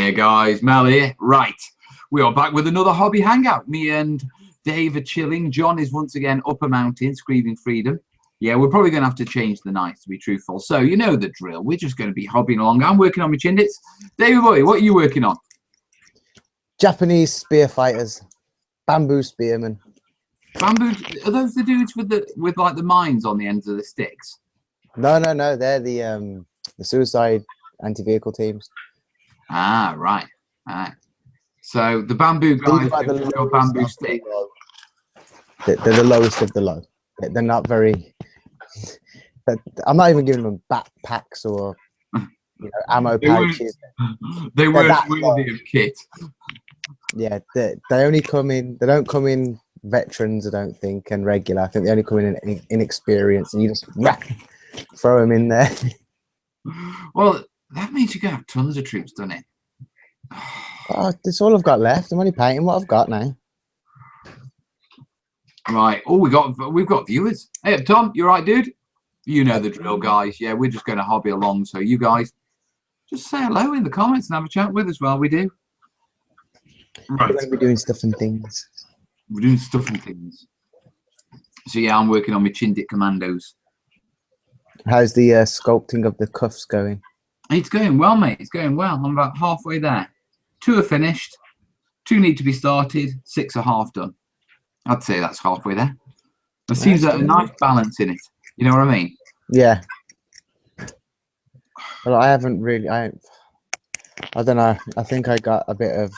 Hey guys, Mel here. Right, we are back with another hobby hangout. Me and Dave are chilling. John is once again up a mountain screaming freedom. Yeah, we're probably going to have to change the nights, to be truthful. So you know the drill. We're just going to be hobbying along. I'm working on my chindits. David boy, what are you working on? Japanese spear fighters, bamboo spearmen. Bamboo? Are those the dudes with like the mines on the ends of the sticks? No, they're the suicide anti-vehicle teams. Ah, right. All right. So the bamboo guys Like with your bamboo stick. They're the lowest of the low. They're not very. I'm not even giving them backpacks or ammo pouches. They weren't worthy of kit. Yeah, they only come in. They don't come in veterans, I don't think, and regular. I think they only come in inexperienced, and you just throw them in there. Well, that means you can have tons of troops, doesn't it? Oh, that's all I've got left. I'm only painting what I've got now. Right. Oh, we've got viewers. Hey, Tom, you right, dude? You know the drill, guys. Yeah, we're just going to hobby along. So you guys just say hello in the comments and have a chat with us while we do. Right. We're going to be doing stuff and things. We're doing stuff and things. So yeah, I'm working on my Chindic commandos. How's the sculpting of the cuffs going? It's going well, mate. It's going well. I'm about halfway there. 2 are finished. 2 need to be started. 6 are half done. I'd say that's halfway there. There seems a nice balance in it. You know what I mean? Yeah. Well, I haven't really. I don't know. I think I got a bit of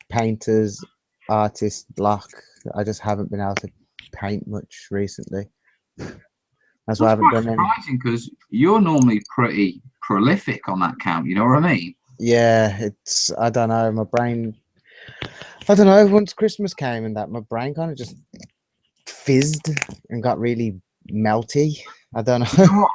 painter's artist block. I just haven't been able to paint much recently. That's why I haven't done any. Surprising, because you're normally pretty prolific on that count. You know what I mean? Yeah, it's. I don't know. My brain. I don't know. Once Christmas came and that, my brain kind of just fizzed and got really melty. I don't know. You know what?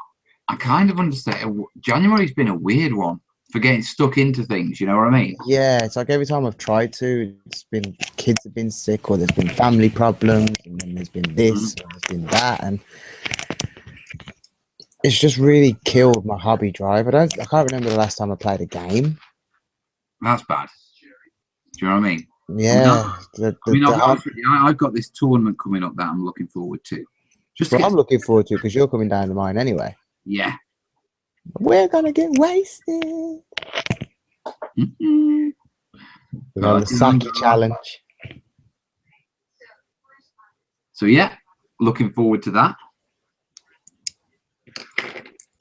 I kind of understand. January's been a weird one for getting stuck into things. You know what I mean? Yeah, it's like every time I've tried to, it's been kids have been sick, or there's been family problems, and then there's been this, or there's been that, and it's just really killed my hobby drive. I can't remember the last time I played a game. That's bad. Do you know what I mean? Yeah. I've got this tournament coming up that I'm looking forward to. I'm looking forward to, because you're coming down to mine anyway. Yeah. We're gonna get wasted. We're on the Saki challenge. So yeah, looking forward to that.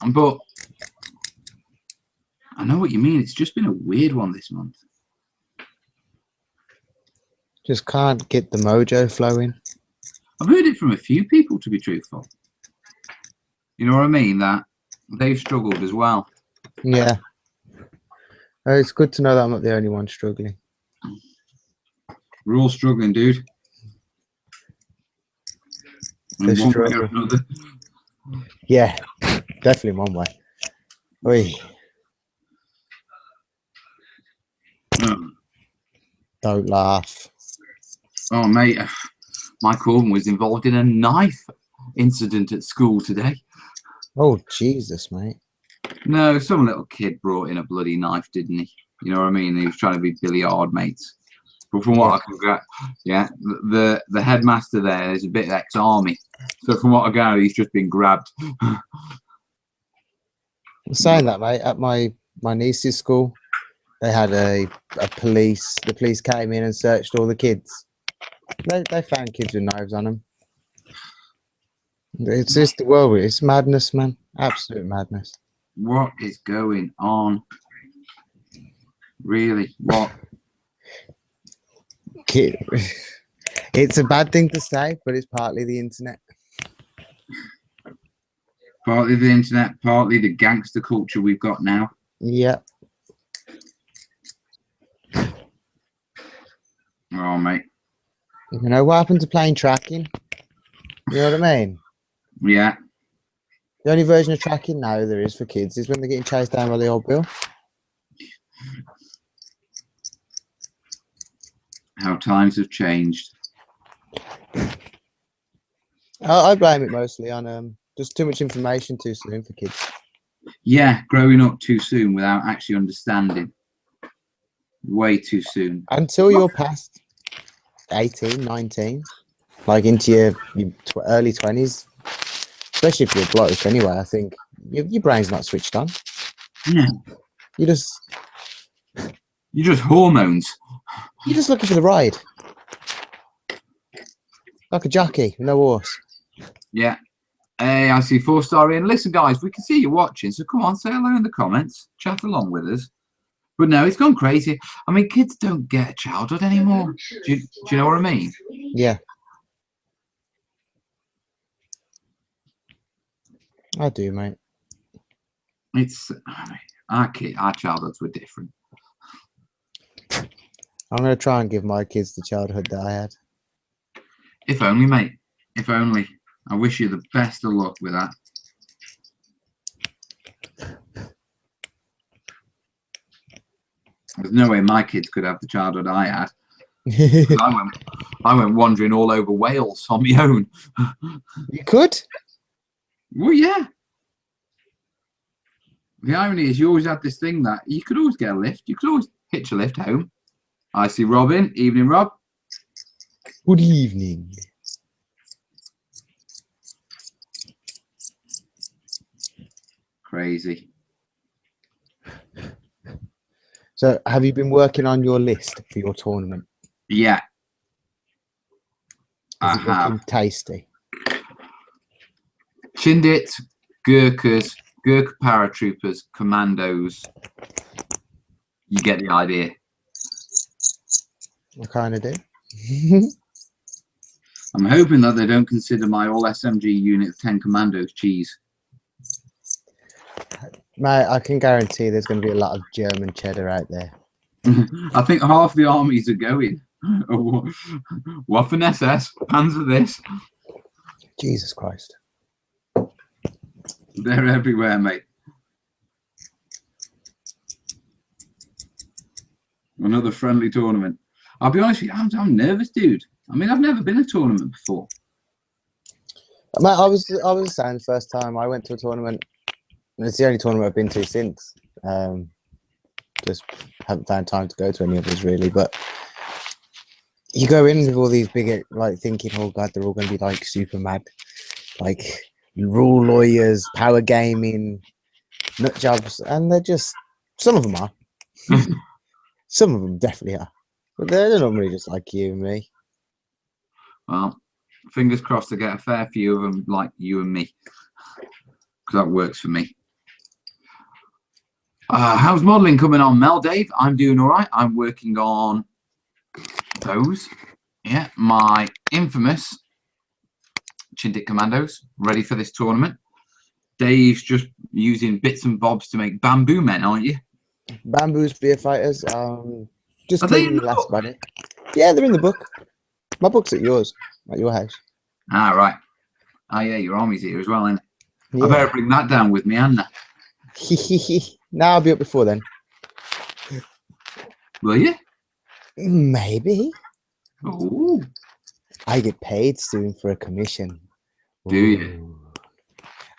But I know what you mean. It's just been a weird one this month. Just can't get the mojo flowing. I've heard it from a few people, to be truthful. You know what I mean? That they've struggled as well. Yeah. It's good to know that I'm not the only one struggling. We're all struggling, dude. In one way or another. Yeah, definitely one way. Oi. Don't laugh. Oh, mate, my Corbin was involved in a knife incident at school today. Oh, Jesus, mate. No, some little kid brought in a bloody knife, didn't he? You know what I mean? He was trying to be billiard mates. But from what I can get, yeah, the headmaster there is a bit ex-army. So from what I gather, he's just been grabbed. Saying that, mate, at my niece's school, they had a police. The police came in and searched all the kids. They found kids with knives on them. It's just the world. It's madness, man. Absolute madness. What is going on? Really? What? It's a bad thing to say, but it's partly the internet. Partly the internet, partly the gangster culture we've got now. Yeah. Oh, mate. You know what happened to playing tracking? You know what I mean? Yeah. The only version of tracking now there is for kids is when they're getting chased down by the old bill. How times have changed. I blame it mostly on just too much information too soon for kids. Yeah, growing up too soon without actually understanding. Way too soon. Until you're past 18, 19, like into your early 20s, especially if you're bloke anyway, I think your brain's not switched on. Yeah. You're just hormones. You're just looking for the ride. Like a jockey, no horse. Yeah. Hey, I see 4-star in. Listen, guys, we can see you watching, so come on, say hello in the comments. Chat along with us. But no, it's gone crazy. I mean, kids don't get childhood anymore. Do you know what I mean? Yeah. I do, mate. It's our childhoods were different. I'm going to try and give my kids the childhood that I had. If only, mate. If only. I wish you the best of luck with that. There's no way my kids could have the childhood I had. I went wandering all over Wales on my own. You could? Well, yeah. The irony is you always had this thing that you could always get a lift. You could always hitch a lift home. I see Robin. Evening, Rob. Good evening. Crazy. So, have you been working on your list for your tournament? Yeah. Is I it have. looking tasty? Chindit, Gurkhas, Gurkha paratroopers, commandos. You get the idea. I kind of do. I'm hoping that they don't consider my all SMG unit of 10 commandos cheese. Mate, I can guarantee there's going to be a lot of German cheddar out there. I think half the armies are going. Waffen SS, Panzer this. Jesus Christ. They're everywhere, mate. Another friendly tournament. I'll be honest with you, I'm nervous, dude. I mean, I've never been to a tournament before. Mate, I was saying the first time I went to a tournament, and it's the only tournament I've been to since. Just haven't found time to go to any others really, but you go in with all these big, like, thinking, oh god, they're all going to be like super mad, like rule lawyers, power gaming, nut jobs, and they're just, some of them are. Some of them definitely are, but they're normally just like you and me. Well, fingers crossed to get a fair few of them like you and me, because that works for me. How's modelling coming on, Mel? Dave, I'm doing all right. I'm working on those. Yeah, my infamous Chindik Commandos, ready for this tournament. Dave's just using bits and bobs to make bamboo men, aren't you? Bamboo spear fighters. Just Are they cleaning in the the last book? body. Yeah, they're in the book. My book's at yours, at your house. Ah, right. Ah, yeah, your army's here as well, isn't it? Yeah. I better bring that down with me, hadn't I? Now I'll be up before then. Will you? Maybe. Oh, I get paid soon for a commission. do you?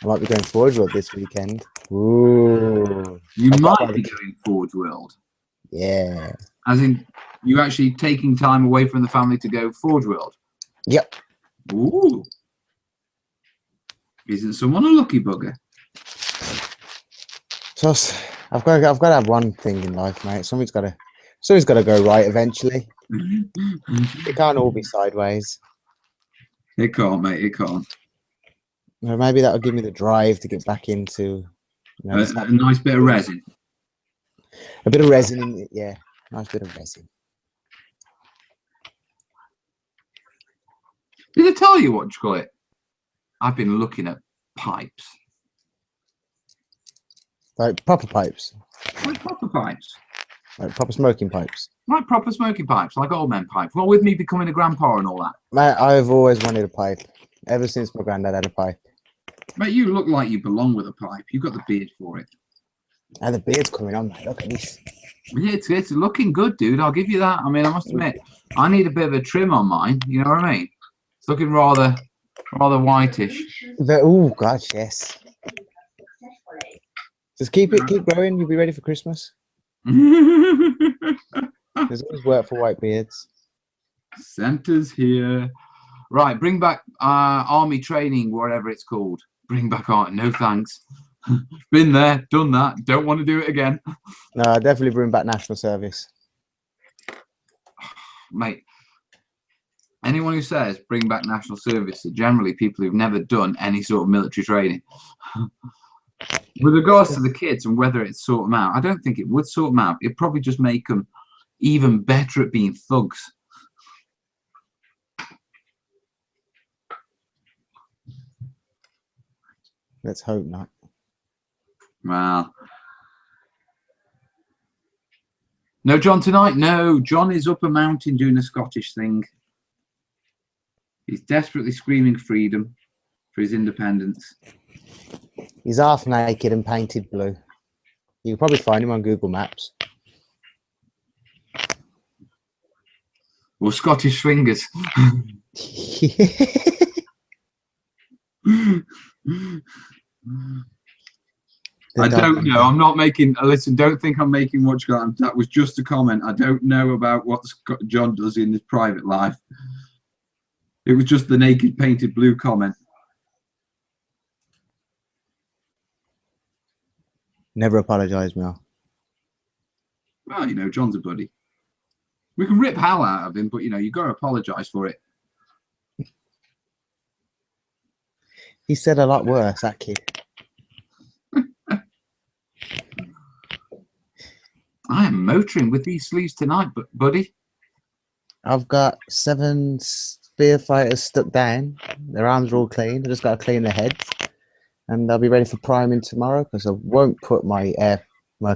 I might be going Forge World this weekend. Ooh. You I've got might be going Forge World. Yeah. As in, you actually taking time away from the family to go Forge World? Yep. Ooh. Isn't someone a lucky bugger? So I've got to have one thing in life, mate. Something's got to go right eventually. It can't all be sideways. It can't, mate. It can't. Or maybe that'll give me the drive to get back into, you know, A nice bit of resin. a bit of resin in it. Yeah, nice bit of resin. Did I tell you what you call it? I've been looking at pipes. Like proper pipes, Like proper pipes. like proper smoking pipes. Like proper smoking pipes, like old men pipes. Well, with me becoming a grandpa and all that. Mate, I've always wanted a pipe. Ever since my granddad had a pipe. Mate, you look like you belong with a pipe. You've got the beard for it. And the beard's coming on, mate. Look at this. Yeah, it's looking good, dude. I'll give you that. I mean, I must admit, I need a bit of a trim on mine. You know what I mean? It's looking rather whitish. Oh, gosh, yes. Just keep growing. You'll be ready for Christmas. There's always work for white beards. Center's here. Right, bring back army training, whatever it's called. Bring back art. No thanks. Been there, done that. Don't want to do it again. No, I'll definitely bring back national service. Mate, anyone who says bring back national service are generally people who've never done any sort of military training. With regards to the kids and whether it sort them out, I don't think it would sort them out. It'd probably just make them even better at being thugs. Let's hope not. Well, no John tonight. No, John is up a mountain doing a Scottish thing. He's desperately screaming freedom for his independence. He's half naked and painted blue. You can probably find him on Google Maps. Or Scottish swingers. I don't know. I'm not making. Listen, don't think I'm making much. That was just a comment. I don't know about what John does in his private life. It was just the naked painted blue comment. Never apologise, Mel. Well, you know, John's a buddy. We can rip hell out of him, but you know, you've got to apologise for it. He said a lot worse, that kid. I am motoring with these sleeves tonight, buddy. I've got 7 spear fighters stuck down. Their arms are all clean. I just got to clean their heads. And they'll be ready for priming tomorrow because I won't put my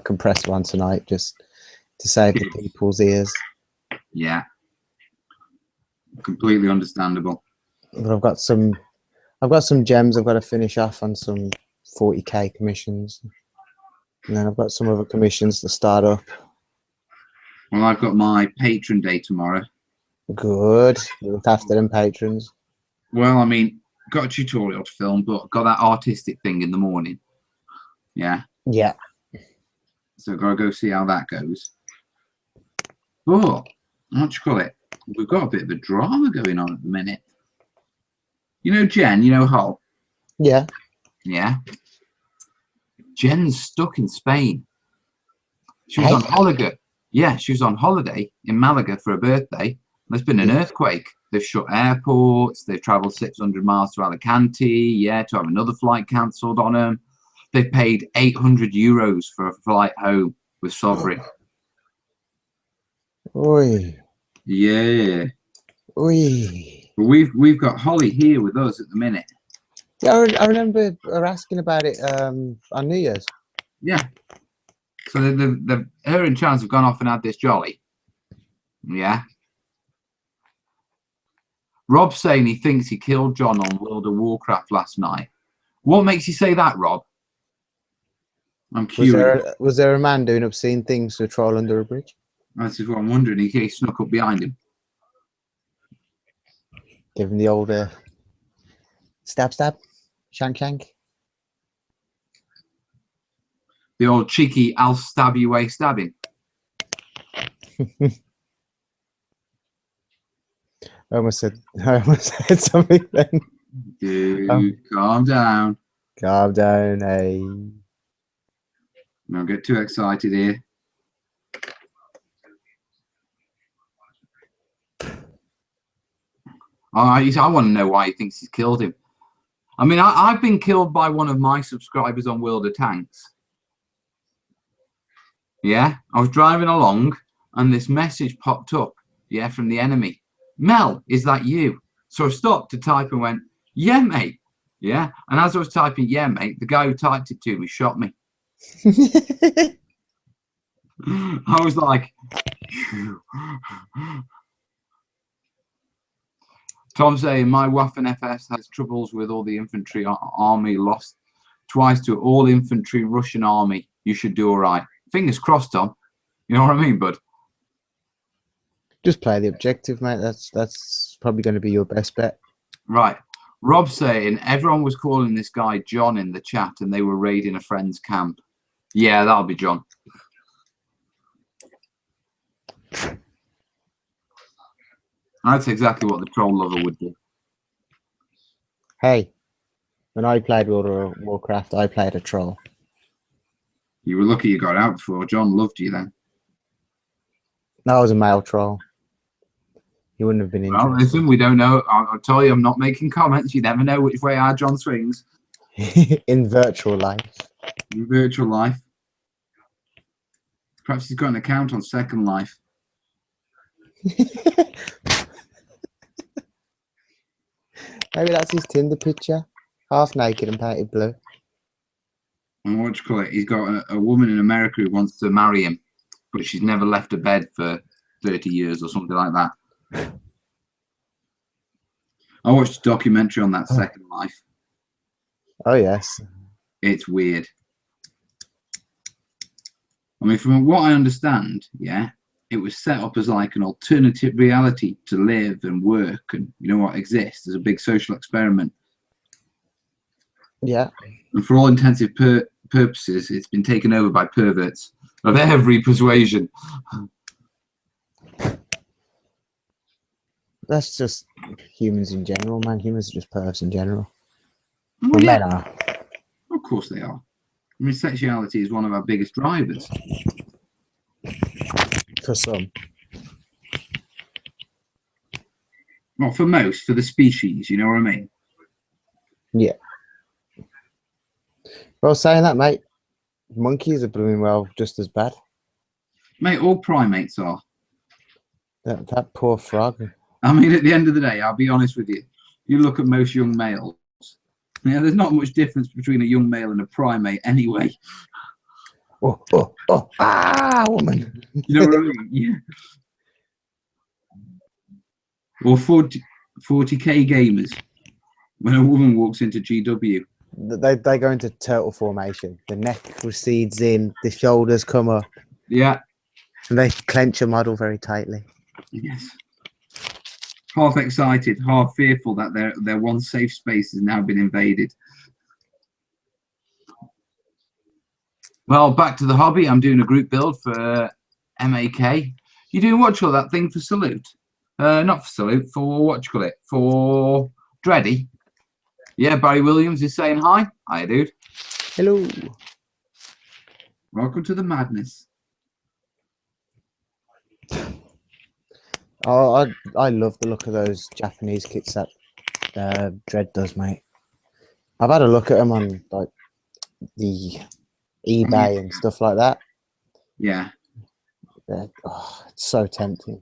compressor on tonight just to save the people's ears. Yeah. Completely understandable. But I've got some gems I've got to finish off on some 40k commissions. And then I've got some other commissions to start up. Well, I've got my patron day tomorrow. Good. Look after them patrons. Well, I mean, got a tutorial to film, but got that artistic thing in the morning. Yeah. Yeah. So I've got to go see how that goes. Oh, what do you call it? We've got a bit of a drama going on at the minute. You know Jen, you know Hull? Yeah. Yeah. Jen's stuck in Spain. She was on holiday. Yeah, she was on holiday in Malaga for her birthday. There's been an earthquake. They've shut airports. They've traveled 600 miles to Alicante, yeah, to have another flight cancelled on them. They've paid 800 euros for a flight home with Sovereign. Oi. Yeah. Oi. But we've got Holly here with us at the minute. Yeah, I remember her asking about it on New Year's. Yeah. So her and Chance have gone off and had this jolly. Yeah. Rob's saying he thinks he killed John on World of Warcraft last night. What makes you say that, Rob? I'm curious. Was there a man doing obscene things to a troll under a bridge? That's just what I'm wondering. He snuck up behind him. Give him the old stab, shank. The old cheeky, I'll stab you way stabbing. I almost said something then. Dude, calm down. Calm down, hey. Don't get too excited here. I want to know why he thinks he's killed him. I mean, I've been killed by one of my subscribers on World of Tanks. Yeah, I was driving along and this message popped up, yeah, from the enemy. Mel, is that you? So I stopped to type and went, yeah, mate. Yeah, and as I was typing, yeah, mate, the guy who typed it to me shot me. I was like, Tom saying, my Waffen FS has troubles with all the infantry army, lost twice to all infantry Russian army. You should do all right. Fingers crossed, Tom. You know what I mean, bud? Just play the objective, mate. That's probably going to be your best bet. Right. Rob saying, everyone was calling this guy John in the chat and they were raiding a friend's camp. Yeah, that'll be John. That's exactly what the troll lover would do. Hey, when I played World of Warcraft, I played a troll. You were lucky you got out before. John loved you then. That was a male troll. He wouldn't have been Well, interested. listen, we don't know. I'll tell you, I'm not making comments. You never know which way our John swings. In virtual life. In virtual life. Perhaps he's got an account on Second Life. Maybe that's his Tinder picture. Half naked and painted blue. And what do you call it? He's got a woman in America who wants to marry him, but she's never left a bed for 30 years or something like that. I watched a documentary on that Second Life. Oh, yes. It's weird. I mean, from what I understand, yeah, it was set up as like an alternative reality to live and work and, you know what, exist as a big social experiment. Yeah. And for all intensive purposes, it's been taken over by perverts of every persuasion. That's just humans in general, man. Humans are just pervs in general. Well, Men yeah, are. of course they are. I mean, sexuality is one of our biggest drivers. For some. Not for most, for the species, you know what I mean? Yeah. Well, saying that, mate, monkeys are blooming well just as bad. Mate, all primates are. That poor frog. I mean, at the end of the day, I'll be honest with you. You look at most young males. Yeah, there's not much difference between a young male and a primate anyway. Oh, woman. You know what I mean? Yeah. Or 40k gamers. When a woman walks into GW. They go into turtle formation. The neck recedes in, the shoulders come up. Yeah. And they clench a model very tightly. Yes. Half excited, half fearful that their one safe space has now been invaded. Well, back to the hobby. I'm doing a group build for MAK. You doing what you call that thing for Salute? Not for Salute, for what you call it? For Dreddy. Yeah, Barry Williams is saying hi. Hi, dude. Hello. Welcome to the madness. Oh, I love the look of those Japanese kits that Dread does, mate. I've had a look at them on like the eBay and stuff like that. Yeah. It's so tempting.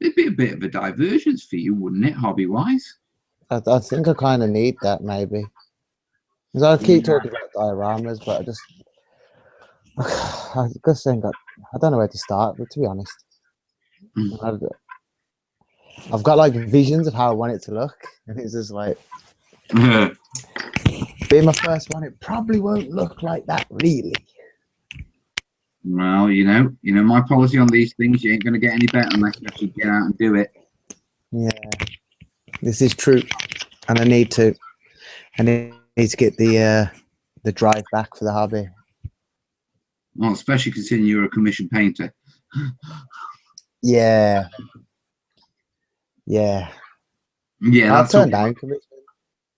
It'd be a bit of a diversion for you, wouldn't it, hobby-wise? I think I kind of need that, maybe. Because I keep talking about dioramas, but I just think I don't know where to start, but to be honest. I've got like visions of how I want it to look, and it's just like, being my first one, it probably won't look like that, really. Well, you know my policy on these things, you ain't going to get any better unless you actually get out and do it. Yeah, this is true, and I need to get the drive back for the hobby. Well, especially considering you're a commissioned painter. Yeah. I've turned down commission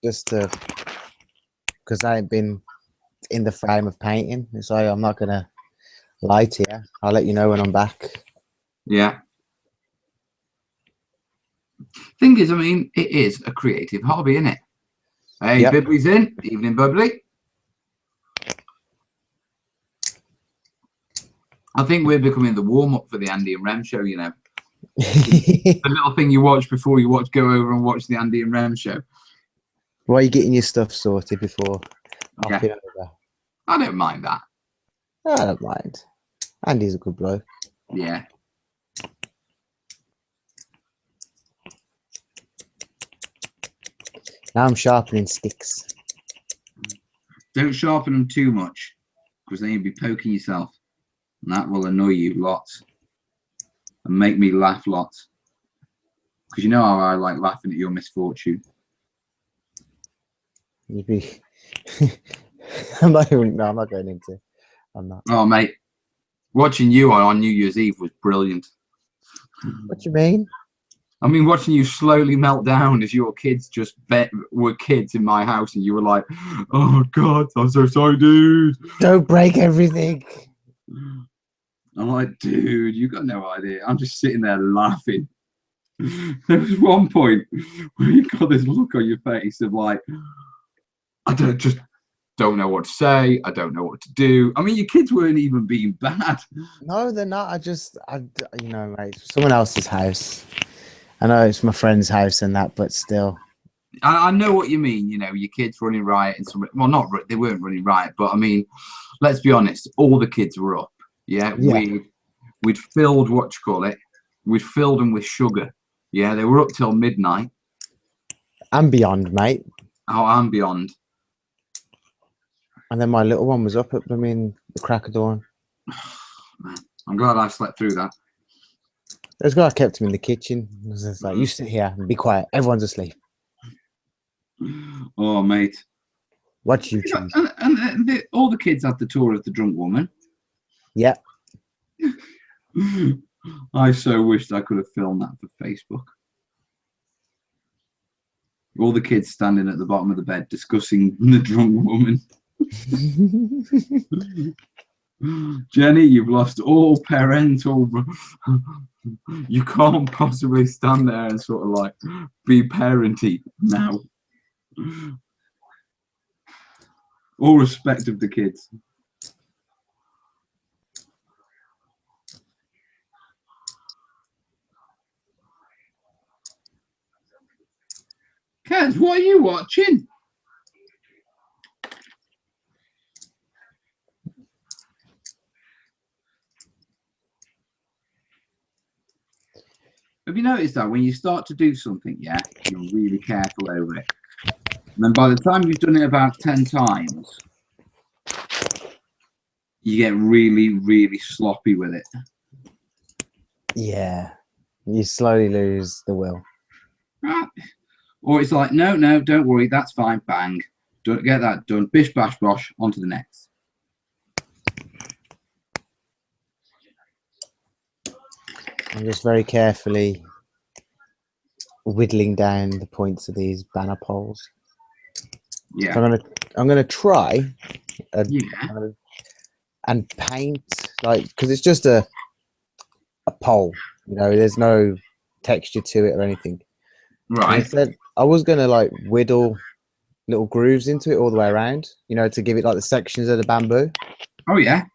just because I ain't been in the frame of painting, so I'm not gonna lie to you. I'll let you know when I'm back. Yeah. Thing is, I mean, it is a creative hobby, isn't it? Hey, yep. Bibley's in. Evening, Bubbly. I think we're becoming the warm-up for the Andy and Rem show, you know. The little thing you watch before you go over and watch the Andy and Rem show. Why are you getting your stuff sorted before hopping over? I don't mind that. I don't mind. Andy's a good bloke. Yeah. Now I'm sharpening sticks. Don't sharpen them too much, because then you'll be poking yourself. And that will annoy you lots. And make me laugh lots. Because you know how I like laughing at your misfortune. You'd be... I'm not going into... I'm not. Oh, mate. Watching you on New Year's Eve was brilliant. What do you mean? I mean, watching you slowly melt down as your kids were kids in my house, and you were like, "Oh God, I'm so sorry, dude." Don't break everything. I'm like, "Dude, you got no idea." I'm just sitting there laughing. There was one point where you got this look on your face of like, I don't know what to say. I don't know what to do. I mean, your kids weren't even being bad. No, they're not. You know, mate, it's someone else's house. I know it's my friend's house and that, but still. I know what you mean. You know, your kids running riot and something. Well, they weren't running riot, but I mean, let's be honest. All the kids were up. Yeah, Yeah. we'd filled we'd filled them with sugar. Yeah, they were up till midnight. And beyond, mate. Oh, and beyond. And then my little one was up at the crack of dawn. Man, I'm glad I slept through that. This guy kept him in the kitchen. It was just like, you sit here and be quiet. Everyone's asleep. Oh, mate. What you choose? And all the kids had the tour of the drunk woman. Yeah. I so wished I could have filmed that for Facebook. All the kids standing at the bottom of the bed discussing the drunk woman. Jenny, you've lost all parental. You can't possibly stand there and sort of like be parenty now. All respect of the kids. Kaz, what are you watching? Have you noticed that when you start to do something, yeah, you're really careful over it. And then by the time you've done it about 10 times, you get really, really sloppy with it. Yeah. You slowly lose the will. Right. Or it's like, no, don't worry, that's fine, bang. Don't get that done. Bish, bash, bosh, on to the next. I'm just very carefully whittling down the points of these banner poles. Yeah. So I'm gonna try Yeah. and paint, like, because it's just a pole, you know, there's no texture to it or anything. Right. Instead, I was gonna like whittle little grooves into it all the way around, you know, to give it like the sections of the bamboo. Oh yeah.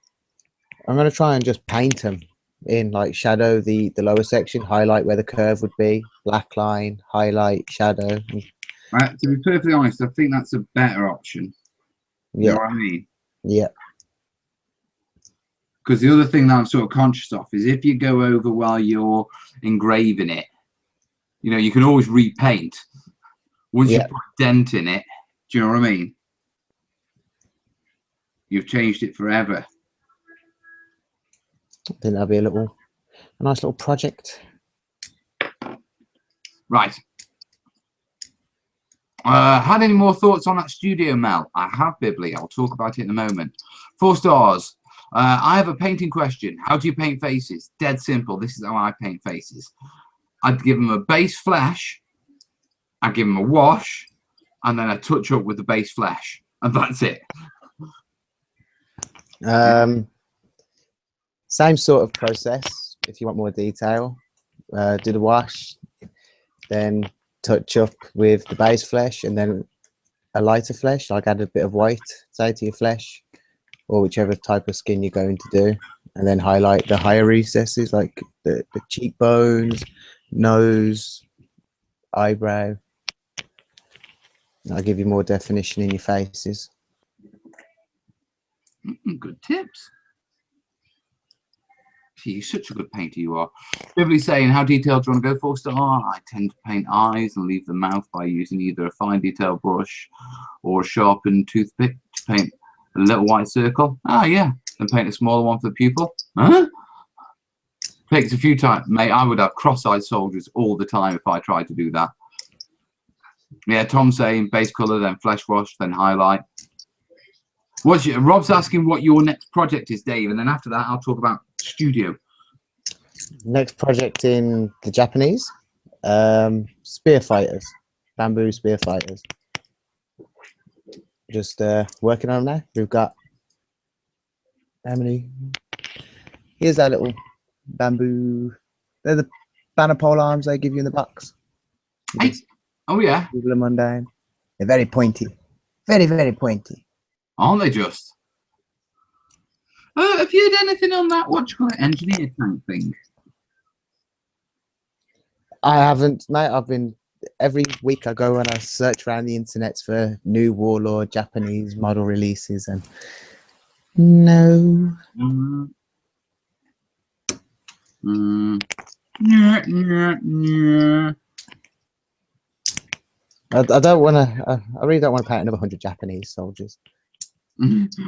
I'm gonna try and just paint them in, like shadow the lower section, highlight where the curve would be, black line, highlight, shadow. Right. To be perfectly honest, I think that's a better option. You know what I mean? Yeah. Because the other thing that I'm sort of conscious of is if you go over while you're engraving it, you know, you can always repaint. Once you put a dent in it, do you know what I mean? You've changed it forever. I think that'll be a nice little project. Right. Had any more thoughts on that studio, Mel? I have, Bibley. I'll talk about it in a moment. 4 stars. I have a painting question. How do you paint faces? Dead simple. This is how I paint faces. I'd give them a base flesh. I'd give them a wash. And then I touch up with the base flesh. And that's it. Same sort of process. If you want more detail, do the wash, then touch up with the base flesh, and then a lighter flesh, like add a bit of white, say, to your flesh, or whichever type of skin you're going to do, and then highlight the higher recesses, like the cheekbones, nose, eyebrow. That'll give you more definition in your faces. Good tips. You're such a good painter, you are. Vividly saying, how detailed do you want to go 4 star? I tend to paint eyes and leave the mouth by using either a fine detail brush or a sharpened toothpick to paint a little white circle. Ah, yeah. Then paint a smaller one for the pupil. Huh? Takes a few times. Mate, I would have cross-eyed soldiers all the time if I tried to do that. Yeah, Tom's saying base colour, then flesh wash, then highlight. Rob's asking what your next project is, Dave, and then after that I'll talk about studio. Next project in the Japanese, spear fighters, bamboo spear fighters. Just working on them now. We've got how many? Here's our little bamboo. They're the banner pole arms they give you in the box. Hey. Oh yeah, Wiggle them on down. They're very pointy, very very pointy. aren't they just? Have you had anything on that? What do you call it, engineer tank thing? I haven't, mate. I've been every week I go and I search around the internet for new Warlord Japanese model releases, and no. Yeah. I don't want to. I really don't want to pay another 100 Japanese soldiers. 50's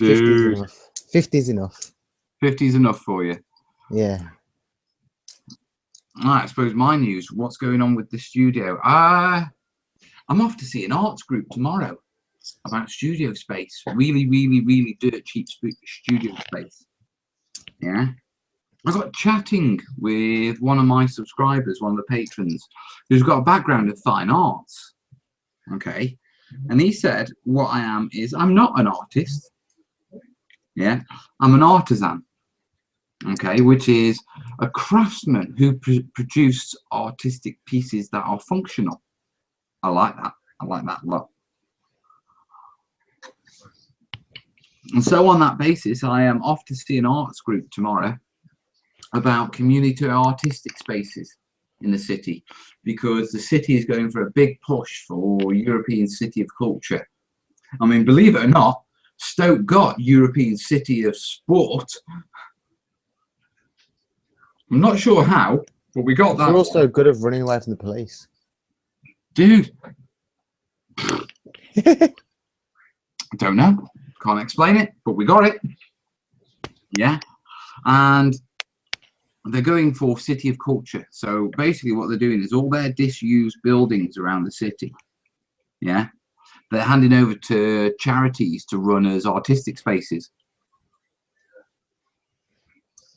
enough. 50's enough. 50's enough for you. Yeah. I suppose my news. What's going on with the studio? I'm off to see an arts group tomorrow about studio space. Really, really, really dirt cheap studio space. Yeah. I got chatting with one of my subscribers, one of the patrons, who's got a background in fine arts. Okay. And he said, what I am is I'm not an artist. Yeah. I'm an artisan. Okay. Which is a craftsman who produced artistic pieces that are functional. I like that. I like that a lot. And so on that basis, I am off to see an arts group tomorrow about community artistic spaces in the city, because the city is going for a big push for European City of Culture. I mean, believe it or not, Stoke got European City of Sport. I'm not sure how, but we got that. We're also good at running away from the police. Dude. I don't know. Can't explain it, but we got it. Yeah. And they're going for City of Culture. So basically what they're doing is all their disused buildings around the city, yeah, they're handing over to charities to run as artistic spaces.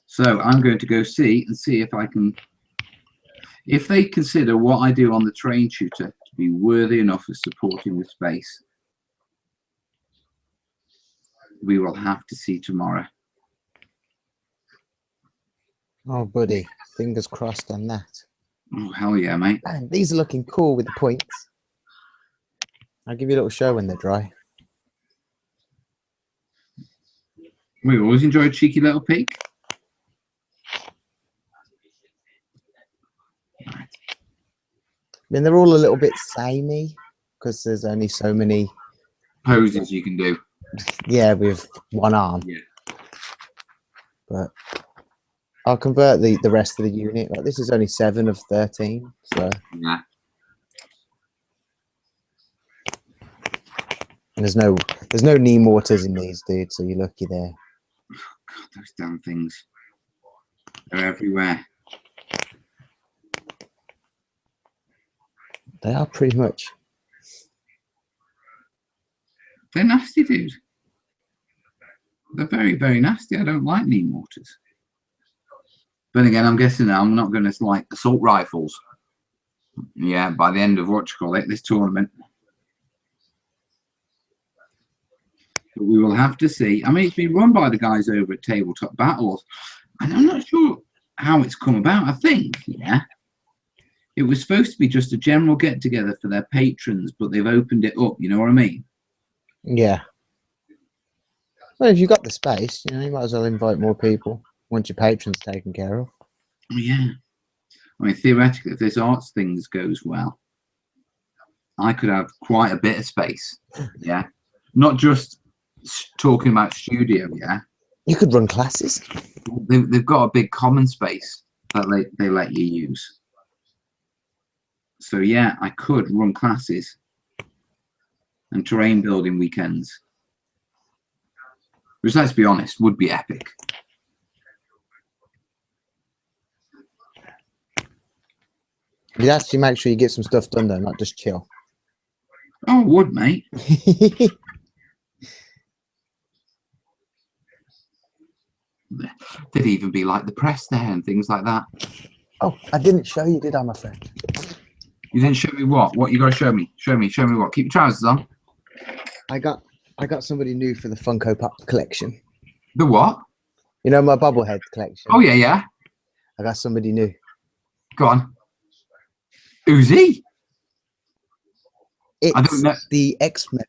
So I'm going to go see if I can, if they consider what I do on the train shooter to be worthy enough of supporting the space. We will have to see tomorrow. Oh, buddy. Fingers crossed on that. Oh, hell yeah, mate. Man, these are looking cool with the points. I'll give you a little show when they're dry. We always enjoy a cheeky little peek. I mean, they're all a little bit samey because there's only so many poses you can do. Yeah, with one arm. Yeah. But I'll convert the rest of the unit. Like, this is only 7 of 13, so yeah. And there's no knee mortars in these, dude. So you're lucky there. Oh, God, those damn things. They're everywhere. They are pretty much. They're nasty, dude. They're very, very nasty. I don't like knee mortars. But again, I'm guessing I'm not going to like assault rifles. Yeah, by the end of what you call it, this tournament. But we will have to see. I mean, it's been run by the guys over at Tabletop Battles, and I'm not sure how it's come about. I think, yeah, it was supposed to be just a general get-together for their patrons, but they've opened it up. You know what I mean? Yeah. Well, if you've got the space, you know, you might as well invite more people once your patrons taken care of. Yeah. I mean, theoretically, if this arts thing goes well, I could have quite a bit of space. Yeah. Not just talking about studio, yeah. You could run classes. They've got a big common space that they let you use. So, yeah, I could run classes and terrain building weekends. Which, let's be honest, would be epic. You'd actually make sure you get some stuff done, though, not just chill. Oh, it would, mate. There'd even be like the press there and things like that. Oh, I didn't show you, did I, my friend? You didn't show me what? What you got to show me? Show me what? Keep your trousers on. I got somebody new for the Funko Pop collection. The what? You know my bobblehead collection? Oh, yeah. I got somebody new. Go on. Who's he? I don't It's know. the X-Men.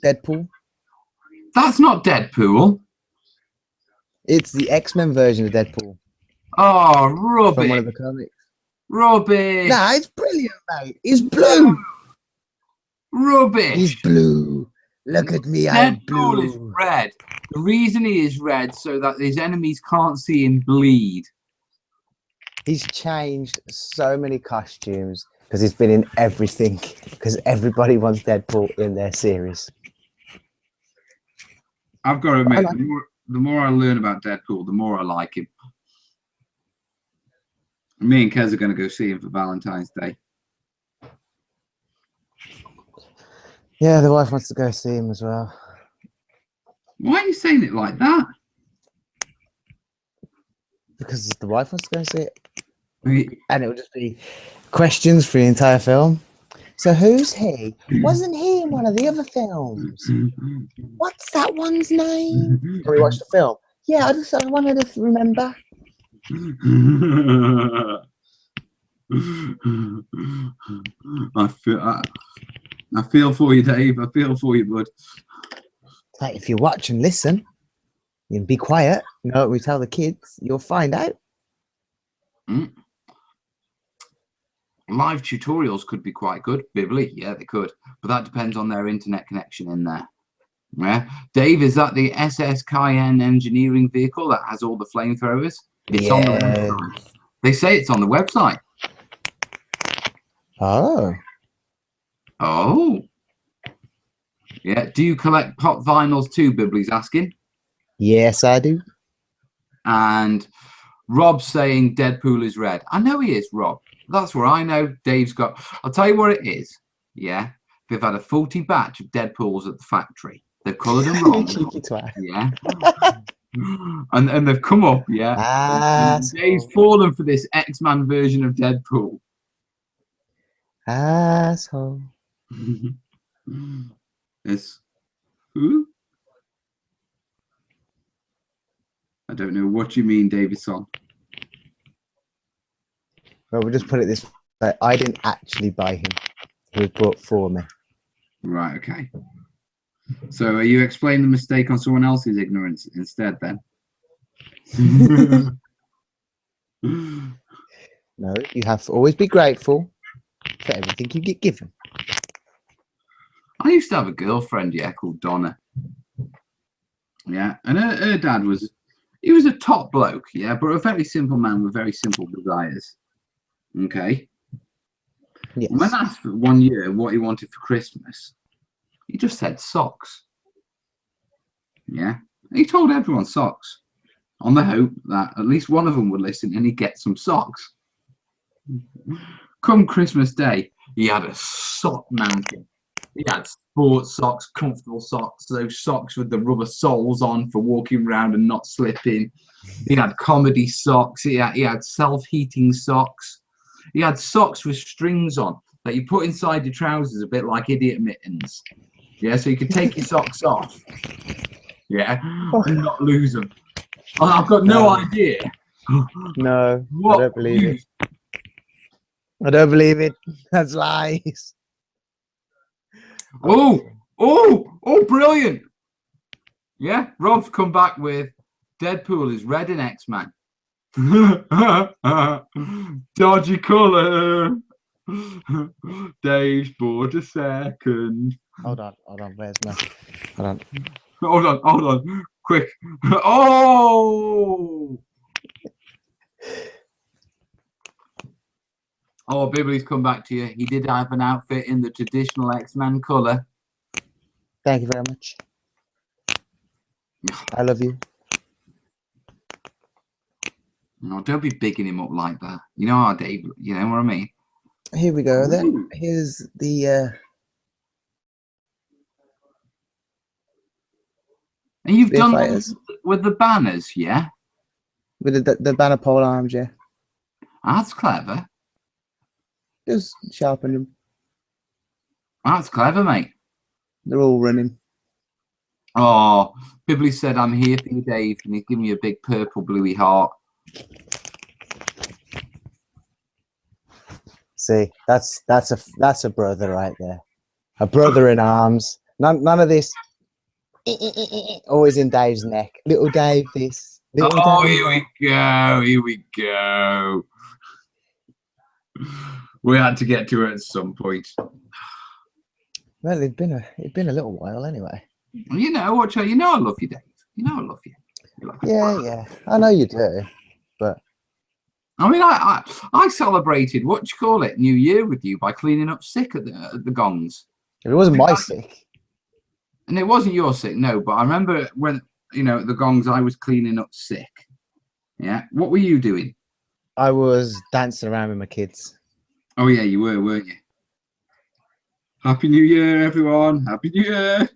Deadpool. That's not Deadpool. It's the X-Men version of Deadpool. Oh, From one of rubbish. the comics. Rubbish. Nah, it's brilliant, mate. He's blue. Rubbish. He's blue. Look at me, I'm Deadpool blue. is red. The reason he is red so that his enemies can't see him bleed. He's changed so many costumes because he's been in everything. Because everybody wants Deadpool in their series. I've got to admit, the more I learn about Deadpool, the more I like him. Me and Kez are going to go see him for Valentine's Day. Yeah, the wife wants to go see him as well. Why are you saying it like that? Because the wife wants to go see it. We- And it will just be questions for the entire film. So who's he? Wasn't he in one of the other films? What's that one's name? Can we watch the film? Yeah, I wanted to remember. I feel for you, Dave. I feel for you, bud. Like, if you watch and listen, you can be quiet. You know what we tell the kids? You'll find out. Live tutorials could be quite good. Bibly, yeah, they could. But that depends on their internet connection in there. Yeah. Dave, is that the SS Cayenne engineering vehicle that has all the flamethrowers? It's on the website. They say it's on the website. Oh. Oh. Yeah. Do you collect pop vinyls too, Bibly's asking? Yes, I do. And Rob's saying Deadpool is red. I know he is, Rob. That's where I know Dave's got. I'll tell you what it is. Yeah. They've had a faulty batch of Deadpools at the factory. They've coloured them wrong. Yeah. and they've come up, yeah. And Dave's fallen for this X-Man version of Deadpool. Asshole. It's who? I don't know what you mean, Davidson. Well, we'll just put it this way. I didn't actually buy him. He was bought for me. Right, okay. So are you explaining the mistake on someone else's ignorance instead then? No, you have to always be grateful for everything you get given. I used to have a girlfriend, yeah, called Donna. Yeah, and her dad was, he was a top bloke, yeah, but a very simple man with very simple desires. Okay. Yes. When asked one year what he wanted for Christmas, he just said socks. Yeah, he told everyone socks, on the hope that at least one of them would listen and he'd get some socks. Come Christmas Day, he had a sock mountain. He had sports socks, comfortable socks, those socks with the rubber soles on for walking around and not slipping. He had comedy socks. He had self-heating socks. He had socks with strings on that you put inside your trousers, a bit like idiot mittens. Yeah, so you could take your socks off. Yeah, and not lose them. I've got no idea. No, What I don't believe it. I don't believe it. That's lies. Oh, brilliant. Yeah, Rob's come back with Deadpool is red in X-Man. Dodgy colour. Dave's bored a second. Hold on. Where's my... Hold on. Hold on. Quick. Oh! Oh, Bibby's come back to you. He did have an outfit in the traditional X-Men colour. Thank you very much. I love you. No, don't be bigging him up like that. You know how Dave, you know what I mean? Here we go then. Here's the... And you've done fighters. with the banners, yeah? With the banner pole arms, yeah. That's clever. Just sharpen them. That's clever, mate. They're all running. Oh, Bibley said, I'm here for you, Dave, and he's giving me a big purple bluey heart. See, that's a brother right there. A brother in arms. None of this. Always in Dave's neck. Little Dave this. Little Oh, Dave here we go. Here we go. We had to get to it at some point. Well, it'd been a little while anyway. You know what? You know I love you, Dave. You know I love you. Like yeah. I know you do, but I mean, I celebrated what do you call it, New Year with you by cleaning up sick at the gongs. It wasn't my sick, and it wasn't your sick, no. But I remember when at the gongs, I was cleaning up sick. Yeah, what were you doing? I was dancing around with my kids. Oh yeah, you were, weren't you? Happy New Year, everyone! Happy New Year!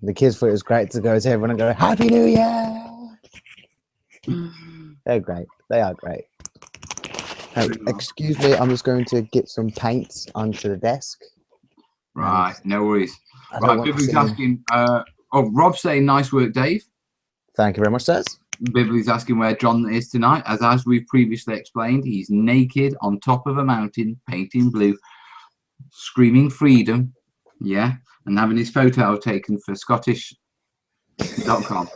The kids thought it was great to go to everyone and go, Happy New Year! They're great. They are great. Excuse me, I'm just going to get some paints onto the desk. Right, no worries. Right, Bibley's asking, Rob's saying, nice work, Dave. Thank you very much, sirs. Bibley's asking where John is tonight. As we've previously explained, he's naked on top of a mountain, painting blue, screaming freedom, yeah, and having his photo taken for Scottish.com.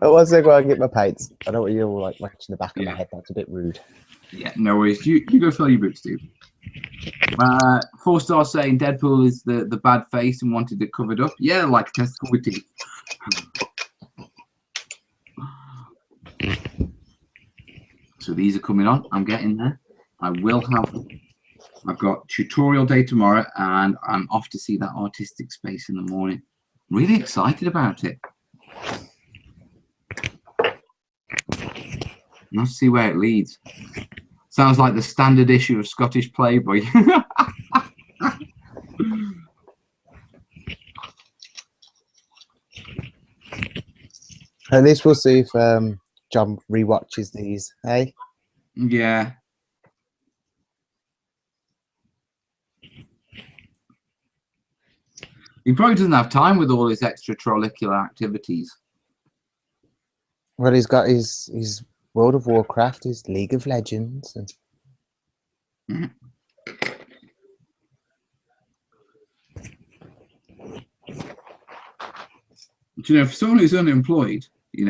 One second while I get my paints. I don't want you all like watching the back of my head. That's a bit rude. Yeah, no worries. You go fill your books, dude. 4-star saying Deadpool is the bad face and wanted it covered up. Yeah, like a testicle with teeth. So these are coming on. I'm getting there. I've got tutorial day tomorrow, and I'm off to see that artistic space in the morning. Really excited about it. Let's see where it leads. Sounds like the standard issue of Scottish Playboy. At least we'll see if John rewatches these, hey? Yeah. He probably doesn't have time with all his extracurricular activities. Well, he's got his World of Warcraft, his League of Legends. And... Do you know, for someone who's unemployed, he's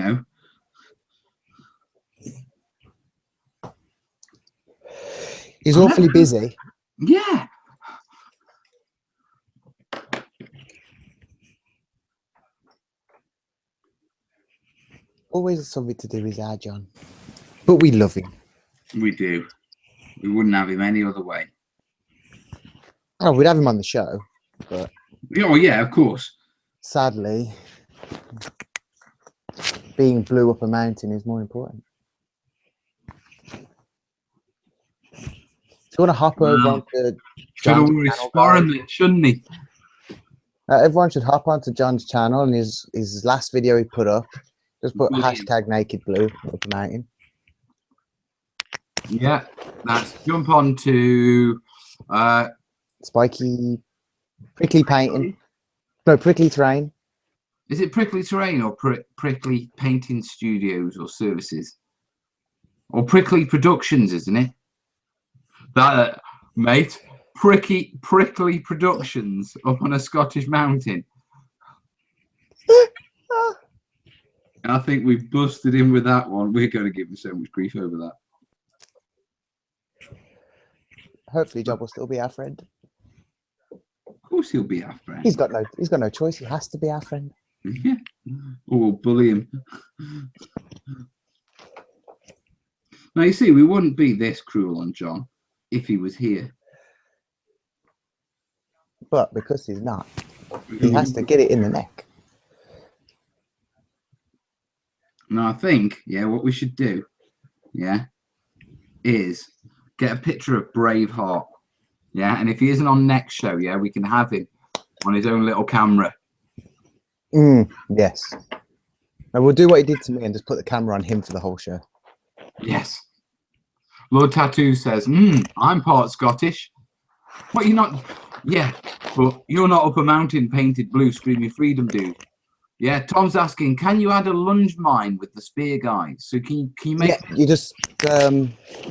awfully busy. Yeah. Always something to do with our John. But we love him. We do. We wouldn't have him any other way. Oh, we'd have him on the show, but... Oh, yeah, of course. Sadly, being blue up a mountain is more important. So you want to hop over onto John's channel, shouldn't he? everyone should hop onto John's channel and his last video he put up. Just put hashtag naked blue up the mountain. Yeah, that's jump on to Spiky prickly painting. No, prickly terrain. Is it prickly terrain or prickly painting studios or services? Or prickly productions, isn't it? That mate, prickly productions up on a Scottish mountain. I think we've busted in with that one. We're going to give him so much grief over that. Hopefully Job will still be our friend. Of course he'll be our friend. He's got no choice. He has to be our friend. Yeah. Or we'll bully him. Now you see, we wouldn't be this cruel on John if he was here. But because he's not, he has to get it in the neck. Now I think, what we should do, is get a picture of Braveheart. Yeah, and if he isn't on next show, we can have him on his own little camera. Yes. And we'll do what he did to me and just put the camera on him for the whole show. Yes. Lord Tattoo says, I'm part Scottish. What, you're not? Yeah, but you're not up a mountain painted blue screaming freedom, dude. Yeah, Tom's asking, can you add a lunge mine with the spear guys? So can you make... Yeah, you just...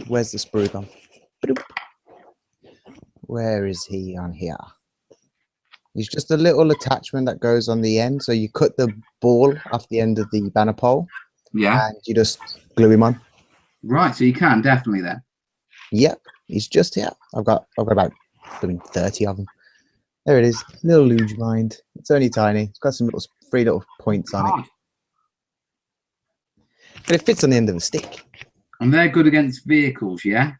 where's the sprue gone? Where is he on here? It's just a little attachment that goes on the end. So you cut the ball off the end of the banner pole. Yeah. And you just glue him on. Right, so you can definitely then. Yep, he's just here. I've got about 30 of them. There it is, little luge mind. It's only tiny. It's got some three little points on it, but it fits on the end of the stick. And they're good against vehicles, yeah.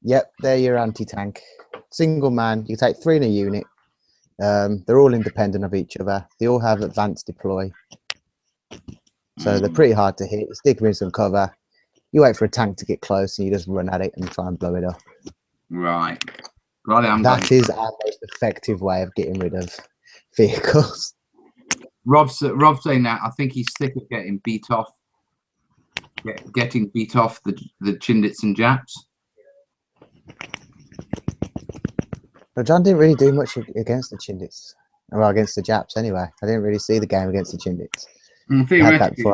Yep, they're your anti-tank. Single man. You take 3 in a unit. They're all independent of each other. They all have advanced deploy, so they're pretty hard to hit. You stick them in some cover. You wait for a tank to get close, and you just run at it and try and blow it up. Right. Right. That is our most effective way of getting rid of vehicles. Rob's saying that I think he's sick of getting beat off. Getting beat off the Chindits and Japs. But John didn't really do much against the Chindits. Well, against the Japs anyway. I didn't really see the game against the Chindits. Theoretically,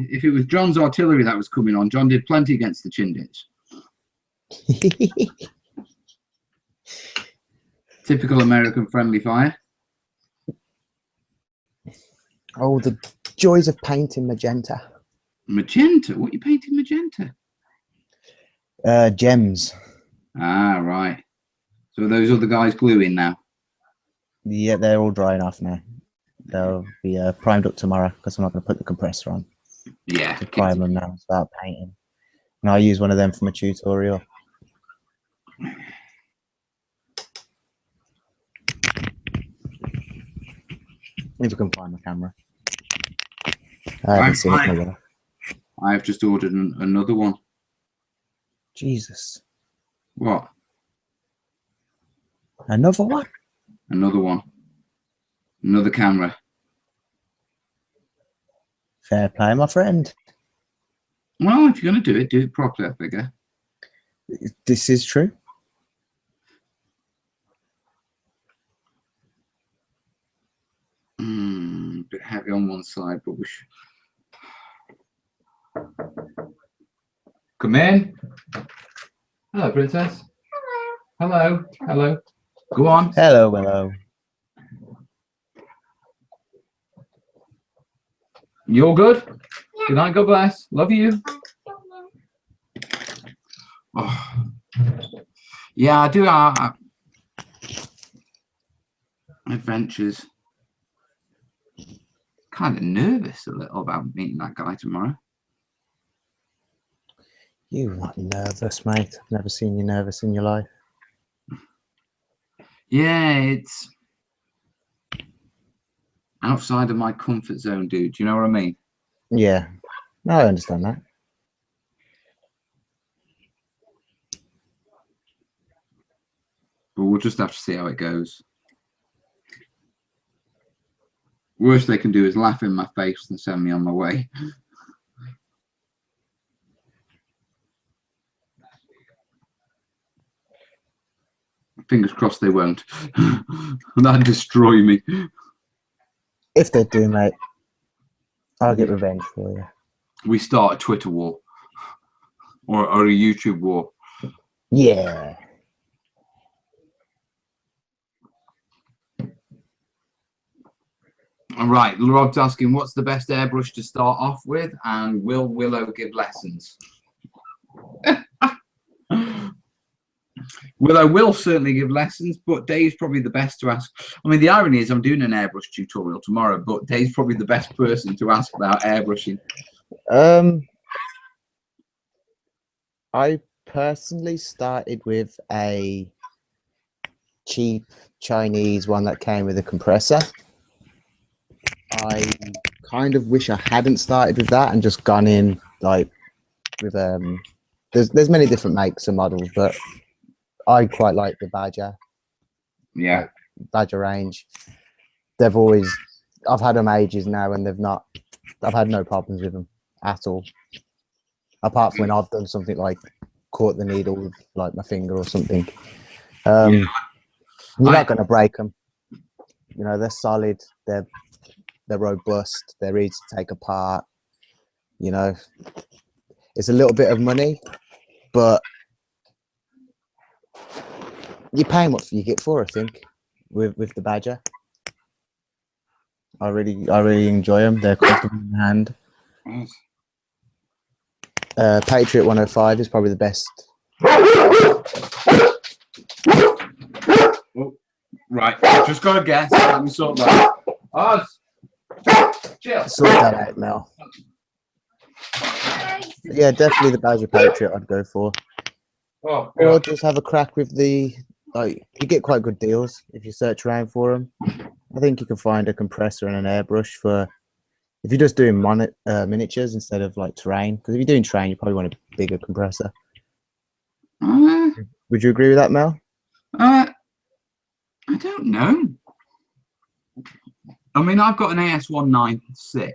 if it was John's artillery that was coming on, John did plenty against the Chindits. Typical American friendly fire. Oh, the joys of painting magenta. Magenta? What are you painting magenta? Gems. Ah, right. So those other guys gluing now? Yeah, they're all drying off now. They'll be primed up tomorrow because I'm not going to put the compressor on. Yeah. To prime them now and start painting. And I'll use one of them for my tutorial. If you can find my camera. I haven't seen it in a while. I've just ordered another one. Jesus. What? Another one? Another one. Another camera. Fair play, my friend. Well, if you're going to do it properly, I figure. This is true. A bit heavy on one side, but we should... Come in. Hello, princess. Hello. Hello. Go on. Hello, hello. You're good? Yeah. Good night, God bless. Love you. Oh. Yeah, I do adventures. Kind of nervous a little about meeting that guy tomorrow. You're not nervous, mate. I've never seen you nervous in your life. Yeah, it's outside of my comfort zone, dude. Do you know what I mean? Yeah, I understand that. But we'll just have to see how it goes. Worst they can do is laugh in my face and send me on my way. Fingers crossed they won't. That'd destroy me. If they do, mate, I'll get revenge for you. We start a Twitter war. Or a YouTube war. Yeah. All right, Rob's asking, what's the best airbrush to start off with? And will Willow give lessons? Willow will certainly give lessons, but Dave's probably the best to ask. I mean, the irony is I'm doing an airbrush tutorial tomorrow, but Dave's probably the best person to ask about airbrushing. I personally started with a cheap Chinese one that came with a compressor. I kind of wish I hadn't started with that and just gone in like with there's many different makes and models, but I quite like the Badger. Yeah. Badger range. They've always I've had them ages now, and I've had no problems with them at all. Apart from when I've done something like caught the needle with like my finger or something. You're not going to break them. You know, they're solid. They're robust. They're easy to take apart. You know, it's a little bit of money, but you're paying what you get for. I think with the Badger, I really enjoy them. They're comfortable in the hand. Patriot 105 is probably the best. Oh, right, just got a guess. Let me sort that. Oz, chill. Sort that out now. Yeah, definitely the Badger Patriot I'd go for. Oh, Or just have a crack with the, like, you get quite good deals if you search around for them. I think you can find a compressor and an airbrush for, if you're just doing miniatures instead of like terrain. Because if you're doing terrain, you probably want a bigger compressor. Would you agree with that, Mel? I don't know. I mean, I've got an AS196.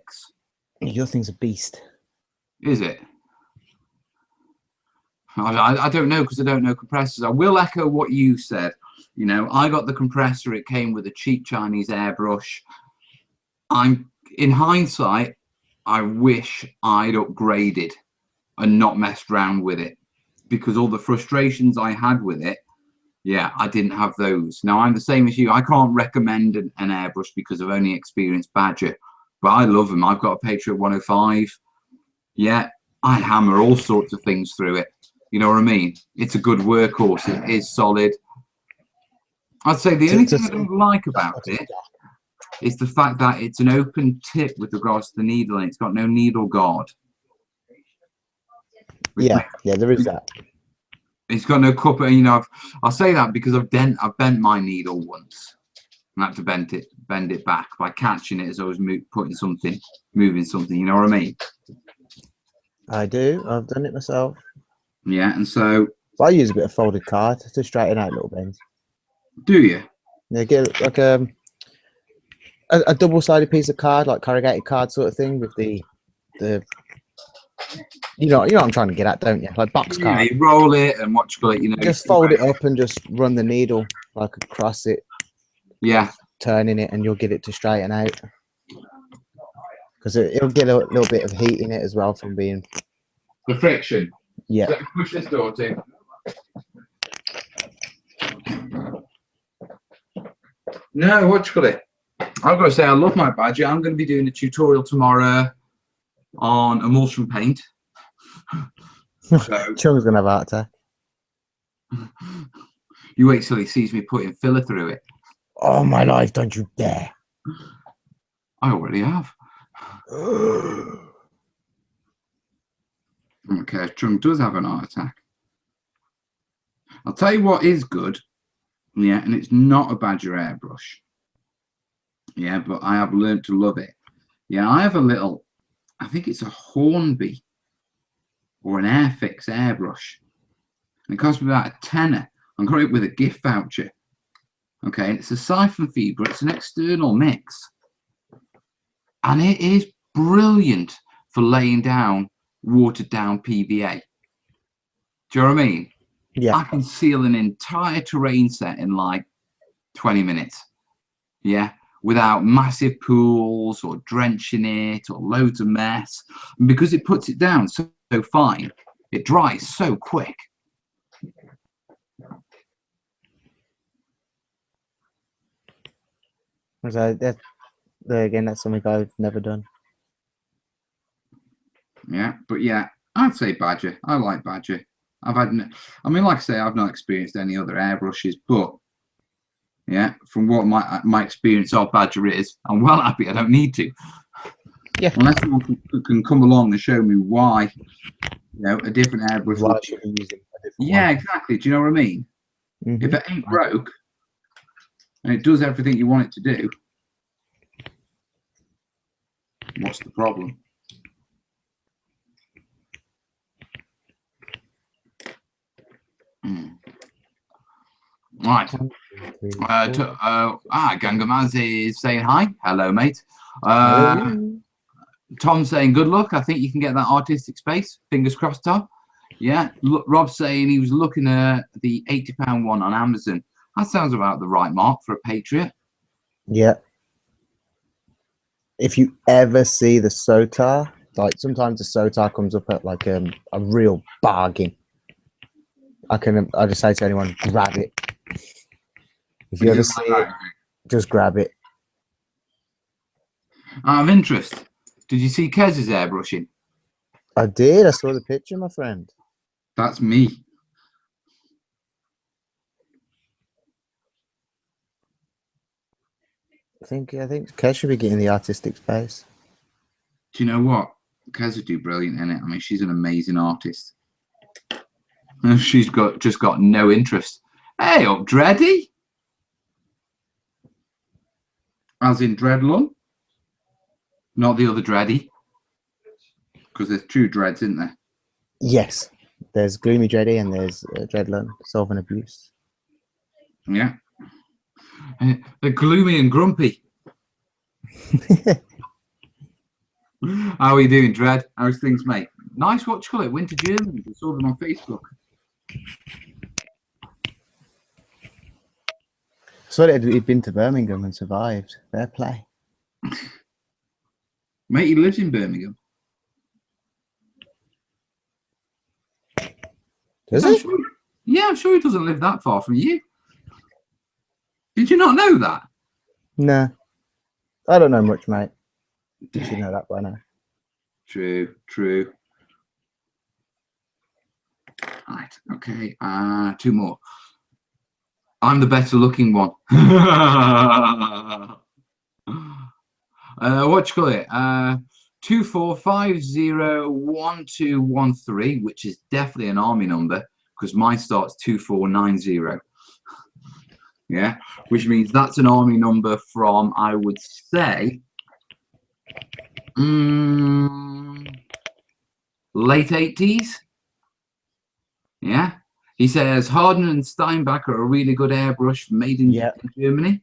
Your thing's a beast. Is it? I don't know, because I don't know compressors. I will echo what you said. You know, I got the compressor. It came with a cheap Chinese airbrush. In hindsight, I wish I'd upgraded and not messed around with it, because all the frustrations I had with it, yeah, I didn't have those. Now, I'm the same as you. I can't recommend an airbrush because I've only experienced Badger, but I love them. I've got a Patriot 105. Yeah, I hammer all sorts of things through it. You know what I mean? It's a good workhorse. It is solid. I'd say the only thing I don't like about it is the fact that it's an open tip with regards to the needle, and it's got no needle guard. Yeah, there is that. It's got no cup. You know, I'll say that because I've bent my needle once and had to bend it back by catching it as I was moving something. You know what I mean? I do. I've done it myself. Yeah, and so I use a bit of folded card to straighten out little bends. Do you? Yeah, get like a double-sided piece of card, like corrugated card sort of thing, with the you know what I'm trying to get at, don't you? Like box card. Yeah, you roll it and what you call it, you know. Just fold it up and just run the needle like across it. Yeah. Turning it, and you'll get it to straighten out. Because it'll get a little bit of heat in it as well from being the friction. Yeah. So push this door too. No, what you call it? I've got to say, I love my Badger. I'm going to be doing a tutorial tomorrow on emulsion paint. So, Chung's going to have a heart attack. You wait till he sees me putting filler through it. Oh, my life, don't you dare. I already have. Okay, Chung does have an heart attack. I'll tell you what is good. Yeah, and it's not a Badger airbrush. Yeah, but I have learned to love it. Yeah, I have a little, I think it's a Hornby or an Airfix airbrush. And it cost me about £10. I got it with a gift voucher. Okay, and it's a siphon feed, but it's an external mix. And it is brilliant for laying down watered down PVA. Do you know what I mean? Yeah. I can seal an entire terrain set in like 20 minutes. Yeah. Without massive pools or drenching it or loads of mess. And because it puts it down so fine, it dries so quick. So again, that's something I've never done. Yeah, but yeah, I'd say Badger. I like Badger. I mean, like I say, I've not experienced any other airbrushes, but yeah, from what my experience of Badger is, I'm well happy I don't need to. Yeah. Unless someone can come along and show me why, you know, a different airbrush. Why should be using a different Yeah, one. Exactly. Do you know what I mean? Mm-hmm. If it ain't broke and it does everything you want it to do, what's the problem? Right. Gangamaz is saying hi. Hello, mate. Hello. Tom's saying good luck. I think you can get that artistic space. Fingers crossed, Tom. Yeah. Rob's saying he was looking at the £80 one on Amazon. That sounds about the right mark for a Patriot. Yeah. If you ever see the Sotar, like sometimes the Sotar comes up at like a real bargain. I just say to anyone, grab it. If you ever see it, just grab it. Out of interest, did you see Kez's airbrushing? I did. I saw the picture, my friend. That's me. I think Kez should be getting the artistic space. Do you know what? Kez would do brilliant in it. I mean, she's an amazing artist. She's just got no interest. Hey, up Dready. As in Dreadlun. Not the other Dready. Because there's two Dreads, isn't there? Yes. There's Gloomy Dreddy and there's Dreadlun, Solve and Abuse. Yeah. They're gloomy and grumpy. How are you doing, Dread? How's things, mate? Nice watch colour. Winter Germany. I saw them on Facebook. So he'd been to Birmingham and survived. Fair play. Mate, he lives in Birmingham. Does he? Yeah, I'm sure he doesn't live that far from you. Did you not know that? No. I don't know much, mate. You should know that by now. True. Right, okay. Two more. I'm the better looking one. What you call it? 24501213, which is definitely an army number because mine starts 2490. Yeah, which means that's an army number from, I would say, late 80s. Yeah. He says Harden and Steinbach are a really good airbrush made in Germany.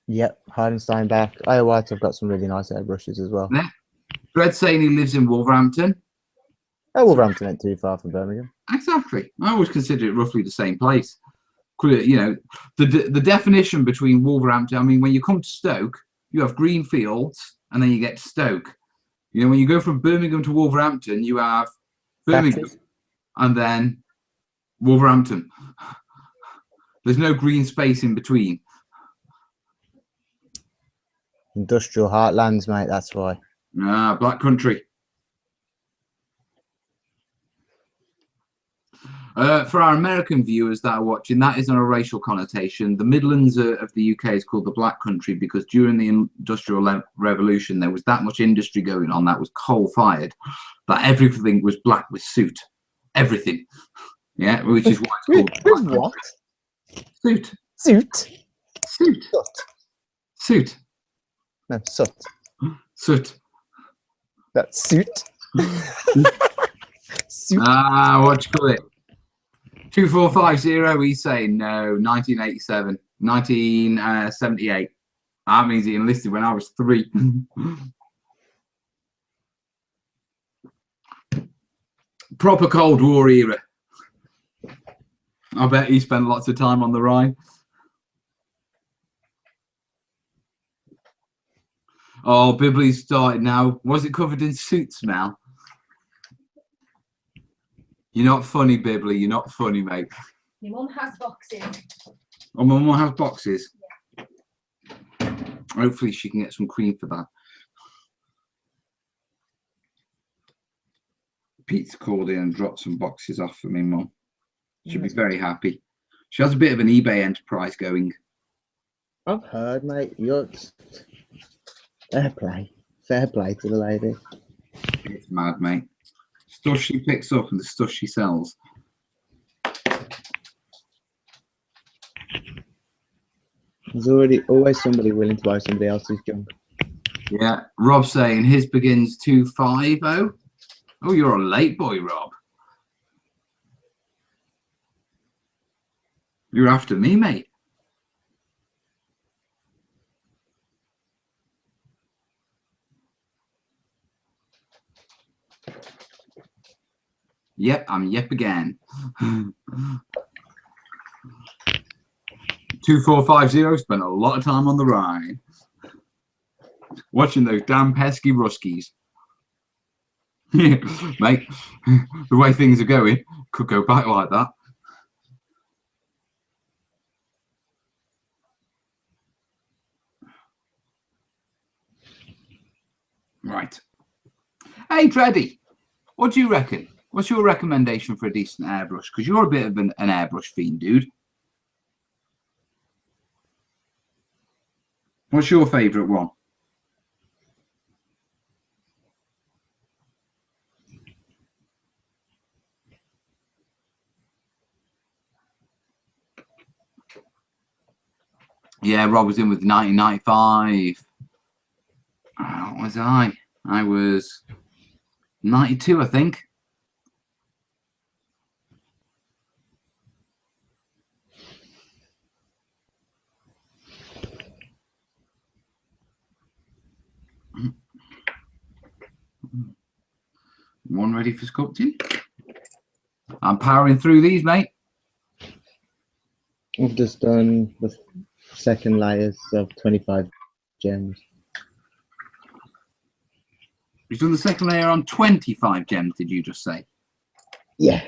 Yep, Harden, Steinbach. White have got some really nice airbrushes as well. Yeah. Fred's saying he lives in Wolverhampton. Oh, Wolverhampton ain't too far from Birmingham. Exactly. I always consider it roughly the same place. You know, the definition between Wolverhampton, I mean, when you come to Stoke, you have green fields and then you get to Stoke. You know, when you go from Birmingham to Wolverhampton, you have Birmingham and then Wolverhampton. There's no green space in between. Industrial heartlands, mate, that's why. Black country. For our American viewers that are watching, that isn't a racial connotation. The Midlands of the UK is called the Black Country because during the Industrial Revolution, there was that much industry going on that was coal-fired that everything was black with soot. Everything. Yeah, which is why it's called Black what? Soot. Soot? Soot. Soot. No, soot. Soot. That's suit. Suit. What you call it? 2450, he's saying no, 1987, 1978. That means he enlisted when I was 3. Proper Cold War era. I bet he spent lots of time on the Rhine. Oh, Bibley's started now. Was it covered in soot smell? You're not funny, Bibley. You're not funny, mate. Your mum has boxes. Oh, my mum has boxes? Yeah. Hopefully she can get some cream for that. Pete's called in and dropped some boxes off for me, Mum. She'll be very happy. She has a bit of an eBay enterprise going. I've heard, mate. You're fair play. Fair play to the lady. It's mad, mate. Stuff she picks up and the stuff she sells. There's always somebody willing to buy somebody else's junk. Yeah, Rob saying his begins 250. Oh, you're a late boy, Rob. You're after me, mate. Yep, I'm yep again. 2450 spent a lot of time on the ride. Watching those damn pesky Ruskies. Mate, the way things are going, could go back like that. Right. Hey, Dreddy, what do you reckon? What's your recommendation for a decent airbrush? Because you're a bit of an airbrush fiend, dude. What's your favourite one? Yeah, Rob was in with 1995. What was I? I was 92, I think. One ready for sculpting. I'm powering through these, mate. I've just done the second layers of 25 gems. You've done the second layer on 25 gems, did you just say? Yeah,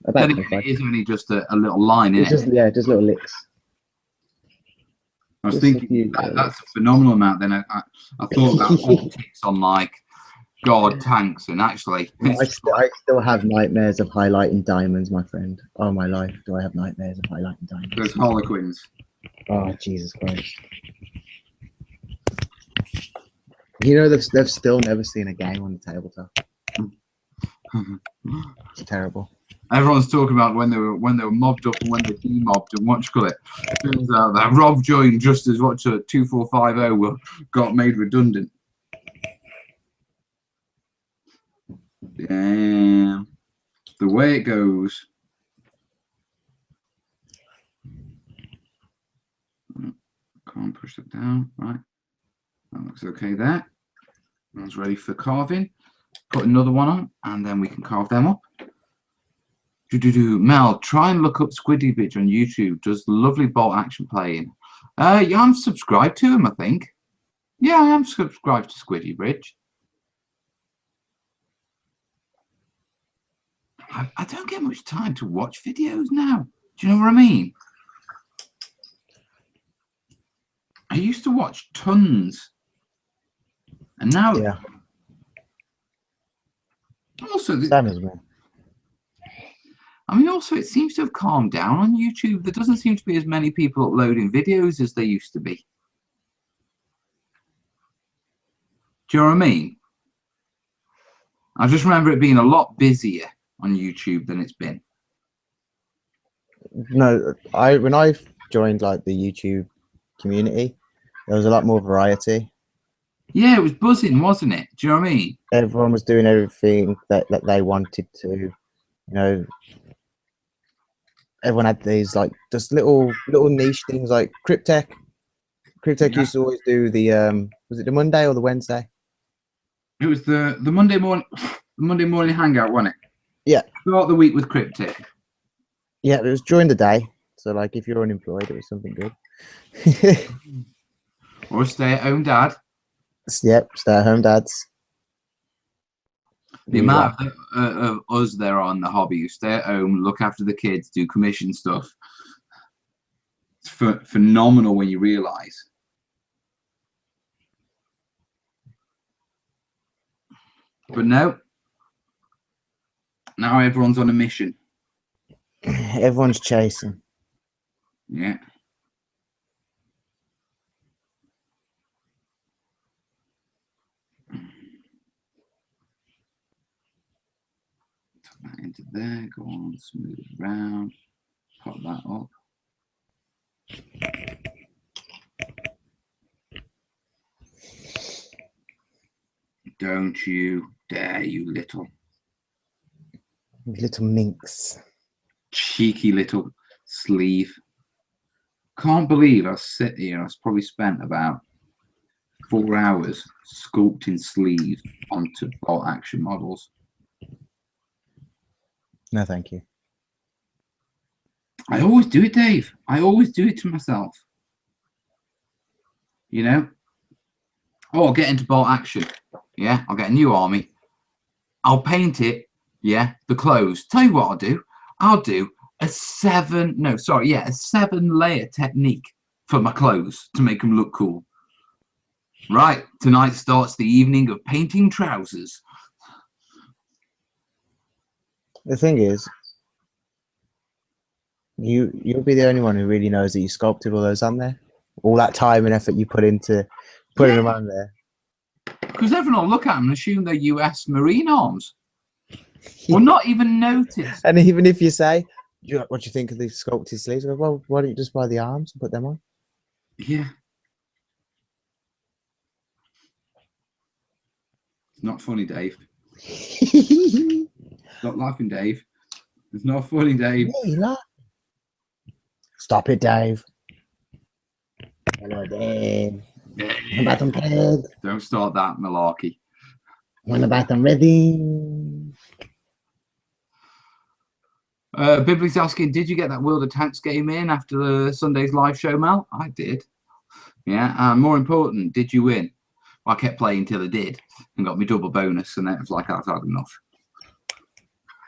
about Then 25. it is only just a little line, It's isn't just, yeah, just little licks. I was just a thinking few that's a phenomenal amount. Then I thought about optics on like God tanks, and actually, I still have nightmares of highlighting diamonds, my friend. Oh my life, do I have nightmares of highlighting diamonds? those Harlequins. Oh Jesus Christ! You know they've still never seen a game on the tabletop. It's terrible. Everyone's talking about when they were mobbed up and when they demobbed and what you call it. Turns out that Rob joined just as what 2450 got made redundant. Damn, the way it goes. Can't push it down. Right, that looks okay there. One's ready for carving. Put another one on, and then we can carve them up. Mel, try and look up Squiddy Bitch on YouTube. Does lovely bolt action playing. Yeah, I'm subscribed to him, I think. Yeah, I am subscribed to Squiddy Bridge. I don't get much time to watch videos now. Do you know what I mean? I used to watch tons. And now... Yeah. Also, Same as me. I mean, also, it seems to have calmed down on YouTube. There doesn't seem to be as many people uploading videos as there used to be. Do you know what I mean? I just remember it being a lot busier on YouTube than it's been. No, when I joined like the YouTube community, there was a lot more variety. Yeah, it was buzzing, wasn't it? Do you know what I mean? Everyone was doing everything that they wanted to. You know, everyone had these like just little niche things like Cryptech. Cryptech used to always do the was it the Monday or the Wednesday? It was the Monday morning, the Monday morning hangout, wasn't it? Yeah. Start the week with Cryptic. Yeah, it was during the day. So like if you're unemployed, it was something good. Or stay-at-home dad. Yep, stay-at-home dads. The amount of us there on the hobby who stay at home, look after the kids, do commission stuff. It's phenomenal when you realise. But no, now everyone's on a mission. Everyone's chasing. Yeah. Tuck that into there, go on, smooth it around, pop that up. Don't you dare, you little minx. cheeky little sleeve. Can't believe I sit here. I've probably spent about 4 hours sculpting sleeves onto bolt action models. No, thank you. I always do it, Dave. I always do it to myself. You know? Oh, I'll get into bolt action. Yeah, I'll get a new army. I'll paint it. Yeah, the clothes. Tell you what I'll do. I'll do a 7-layer technique for my clothes to make them look cool. Right, tonight starts the evening of painting trousers. The thing is, you'll be the only one who really knows that you sculpted all those on there. All that time and effort you put into putting them on there. Because everyone will look at them and assume they're US Marine arms. Or not even notice. And even if you say, what do you think of these sculpted sleeves? I go, well, why don't you just buy the arms and put them on? Yeah. It's not funny, Dave. Stop laughing, Dave. It's not funny, Dave. Yeah, you laugh. Stop it, Dave. Hello, Dave. When about them played? Don't start that malarkey. When about them ready? Bibley's asking, did you get that World of Tanks game in after the Sunday's live show, Mel? I did. Yeah, and more important, did you win? Well, I kept playing till I did and got me double bonus, and then it was like I've had enough.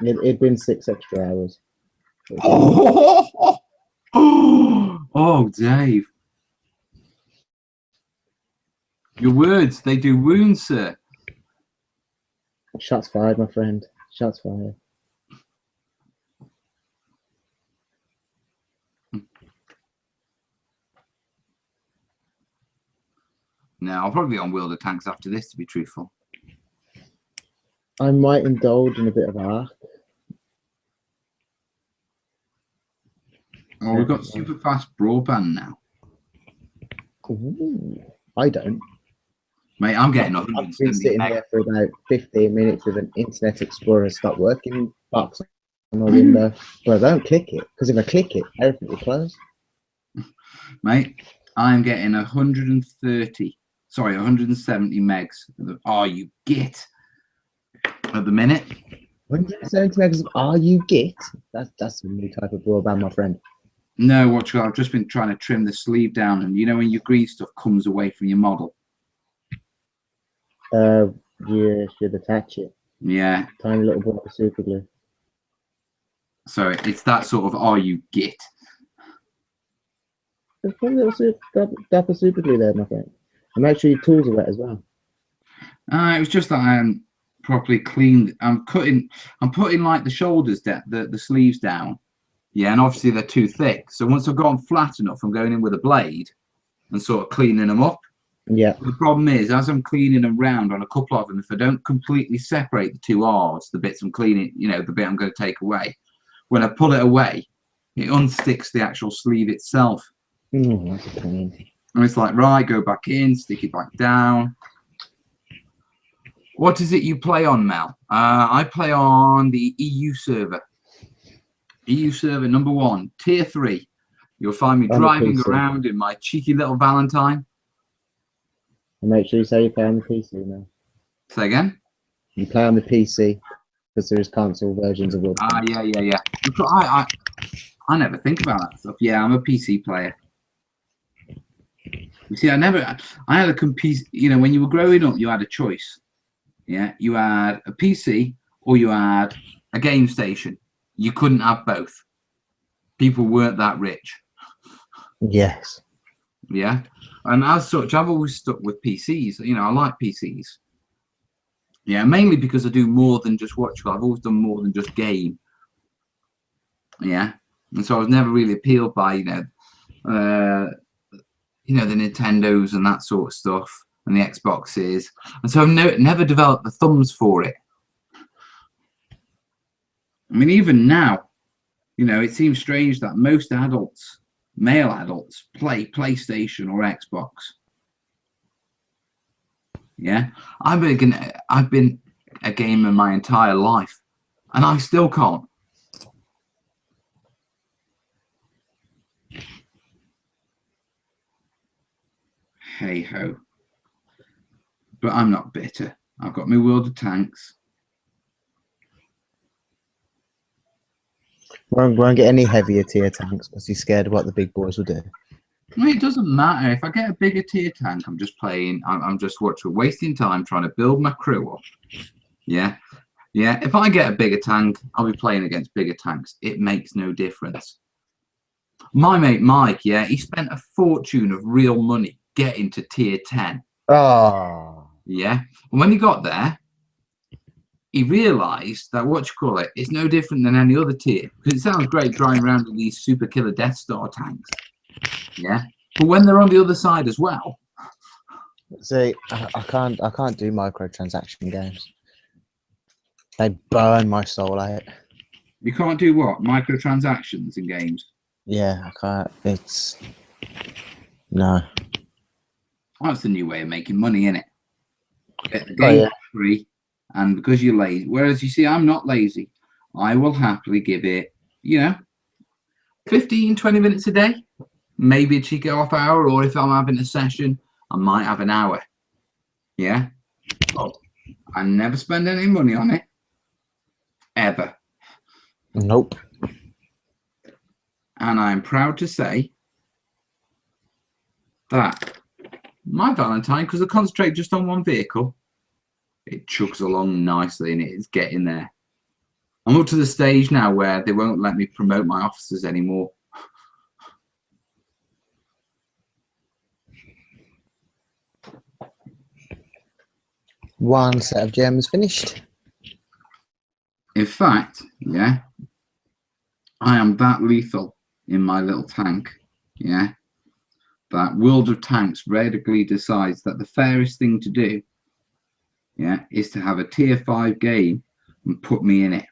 It'd been 6 extra hours. Oh, Dave. Your words, they do wounds, sir. Shots fired, my friend. Shots fired. No, I'll probably be on World of Tanks after this, to be truthful. I might indulge in a bit of art. Oh, we've got super fast broadband now. Ooh, I don't. Mate, I'm getting I've been 170 sitting meg. here for about 15 minutes with an Internet Explorer stop working box on my window. But I don't click it, because if I click it, everything will close. Mate, I'm getting 170 megs. Oh, you git. At the minute. 170 megs of are you git? That's a new type of broadband, my friend. No, watch. I've just been trying to trim the sleeve down, and you know when your green stuff comes away from your model. You should attach it. Yeah. Tiny little bit of super glue. So it's that sort of are you git. There's probably a little dab of super glue there, my friend. And make sure your tools are wet as well. It was just that I am properly cleaned. I'm putting like the shoulders down, the sleeves down. Yeah, and obviously they're too thick. So once I've gone flat enough, I'm going in with a blade and sort of cleaning them up. Yeah. The problem is, as I'm cleaning them round on a couple of them, if I don't completely separate the two R's, the bits I'm cleaning, you know, the bit I'm going to take away, when I pull it away, it unsticks the actual sleeve itself. That's a pain. And it's like, right, go back in, stick it back down. What is it you play on, Mel? I play on the EU server. EU server number 1, tier 3. You'll find me driving around in my cheeky little Valentine. And make sure you say you play on the PC now. Say again? You play on the PC because there is console versions of it. Yeah. I never think about that stuff. Yeah, I'm a PC player. You see, I had a PC. You know, when you were growing up, you had a choice. Yeah, you had a PC or you had a game station. You couldn't have both. People weren't that rich. Yes. Yeah, and as such, I've always stuck with PCs. You know, I like PCs. Yeah, mainly because I do more than just watch. I've always done more than just game. Yeah, and so I was never really appealed by the Nintendos and that sort of stuff and the Xboxes, and so I've never developed the thumbs for it. I mean, even now, you know, it seems strange that most adults, male adults, play PlayStation or Xbox. Yeah, I've been a gamer my entire life, and I still can't. Hey ho. But I'm not bitter. I've got my World of Tanks. Won't get any heavier tier tanks because he's scared of what the big boys will do. Well, it doesn't matter. If I get a bigger tier tank, I'm just playing. I'm just wasting time trying to build my crew up. Yeah. Yeah. If I get a bigger tank, I'll be playing against bigger tanks. It makes no difference. My mate Mike, yeah, he spent a fortune of real money getting to tier 10. Oh. Yeah. And when he got there, he realised that it's no different than any other tier. Because it sounds great driving around in these super killer Death Star tanks. Yeah. But when they're on the other side as well. See, I can't do microtransaction games. They burn my soul out. You can't do what? Microtransactions in games? Yeah, I can't. It's no. That's the new way of making money, isn't it? Get the game free, and because you're lazy. Whereas you see, I'm not lazy. I will happily give it, 15, 20 minutes a day. Maybe a cheeky half hour, or if I'm having a session, I might have an hour. Yeah. Oh, I never spend any money on it. Ever. Nope. And I'm proud to say that my Valentine, because I concentrate just on one vehicle, it chugs along nicely and it is getting there. I'm up to the stage now where they won't let me promote my officers anymore. One set of gems finished. In fact, yeah, I am that lethal in my little tank, yeah, that World of Tanks radically decides that the fairest thing to do, yeah, is to have a tier 5 game and put me in it.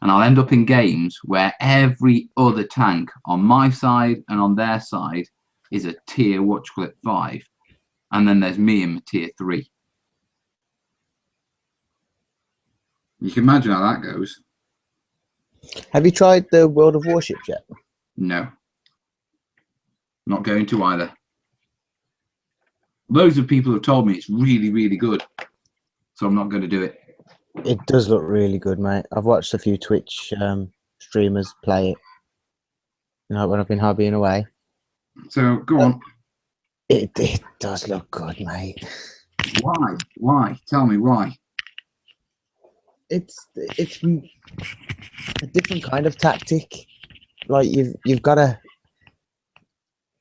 And I'll end up in games where every other tank on my side and on their side is a tier 5. And then there's me in my tier 3. You can imagine how that goes. Have you tried the World of Warships yet? No. Not going to either. Loads of people have told me it's really, really good. So I'm not going to do it. It does look really good, mate. I've watched a few Twitch streamers play it. When I've been hobbying away. So go on. It does look good, mate. Why? Why? Tell me why. It's a different kind of tactic. Like you've got to.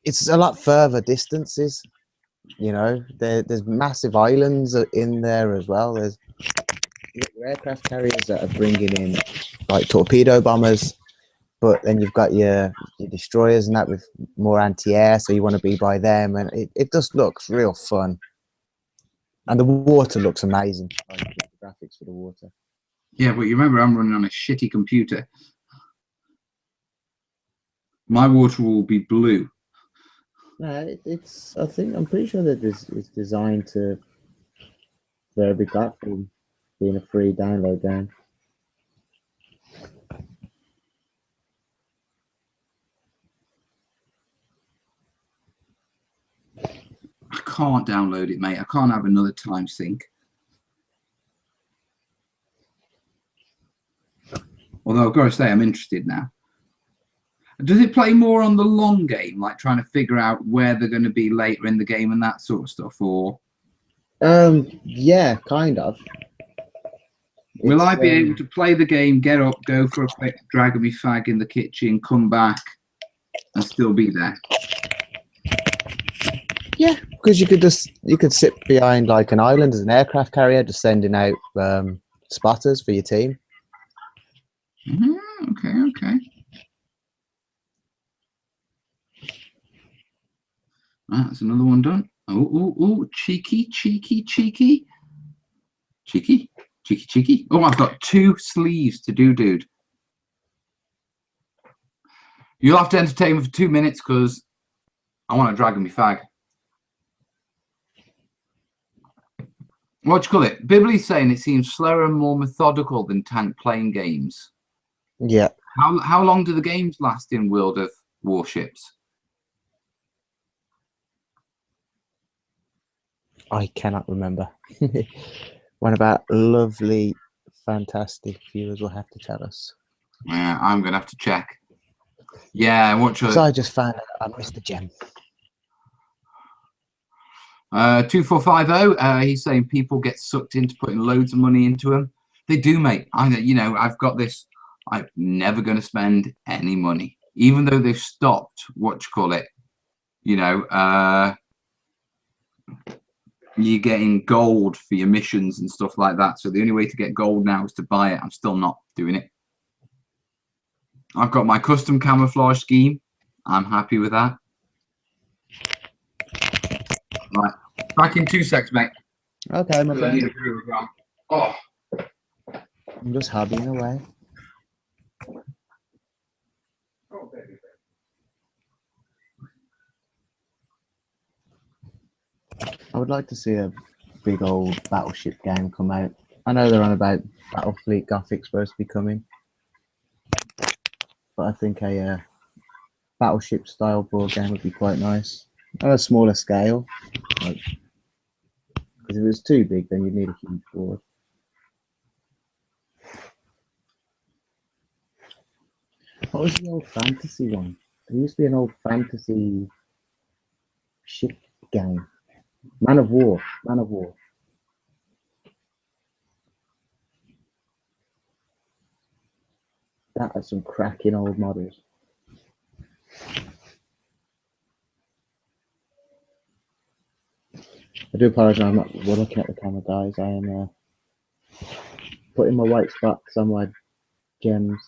It's a lot further distances. There's massive islands in there as well. There's your aircraft carriers that are bringing in like torpedo bombers, but then you've got your destroyers and that with more anti-air, so you want to be by them, and it just looks real fun. And the water looks amazing. I like the graphics for the water. Yeah, but you remember I'm running on a shitty computer. My water will be blue. No, I'm pretty sure that this is designed for every platform being a free download game. I can't download it, mate. I can't have another time sync. Although I've got to say, I'm interested now. Does it play more on the long game, like trying to figure out where they're going to be later in the game and that sort of stuff, or? Yeah, kind of. Will I be able to play the game, get up, go for a quick drag of me fag in the kitchen, come back, and still be there? Yeah, because you could sit behind like an island as an aircraft carrier, just sending out spotters for your team. Okay. That's another one done. Oh, cheeky. Oh, I've got 2 sleeves to do, dude. You'll have to entertain me for 2 minutes because I want to drag me fag. What do you call it? Bibbley's saying it seems slower and more methodical than tank playing games. Yeah. How long do the games last in World of Warships? I cannot remember. One of our lovely, fantastic viewers will have to tell us. Yeah, I'm gonna have to check. Yeah, what should So I just found out I missed the gem. 2450, he's saying people get sucked into putting loads of money into them. They do, mate. I've got this. I'm never going to spend any money, even though they've stopped. You're getting gold for your missions and stuff like that. So the only way to get gold now is to buy it. I'm still not doing it. I've got my custom camouflage scheme. I'm happy with that. Right. Back in 2 secs, mate. Okay, my friend. Oh. I'm just hobbying away. I would like to see a big old battleship game come out. I know they're on about Battlefleet Gothic supposed to be coming, but I think a battleship style board game would be quite nice on a smaller scale. Because if it was too big, then you'd need a huge board. What was the old fantasy one? There used to be an old fantasy ship game. Man of War. Man of War. That has some cracking old models. I do apologise, I'm not looking at the camera, guys. I am putting my white spots on my gems.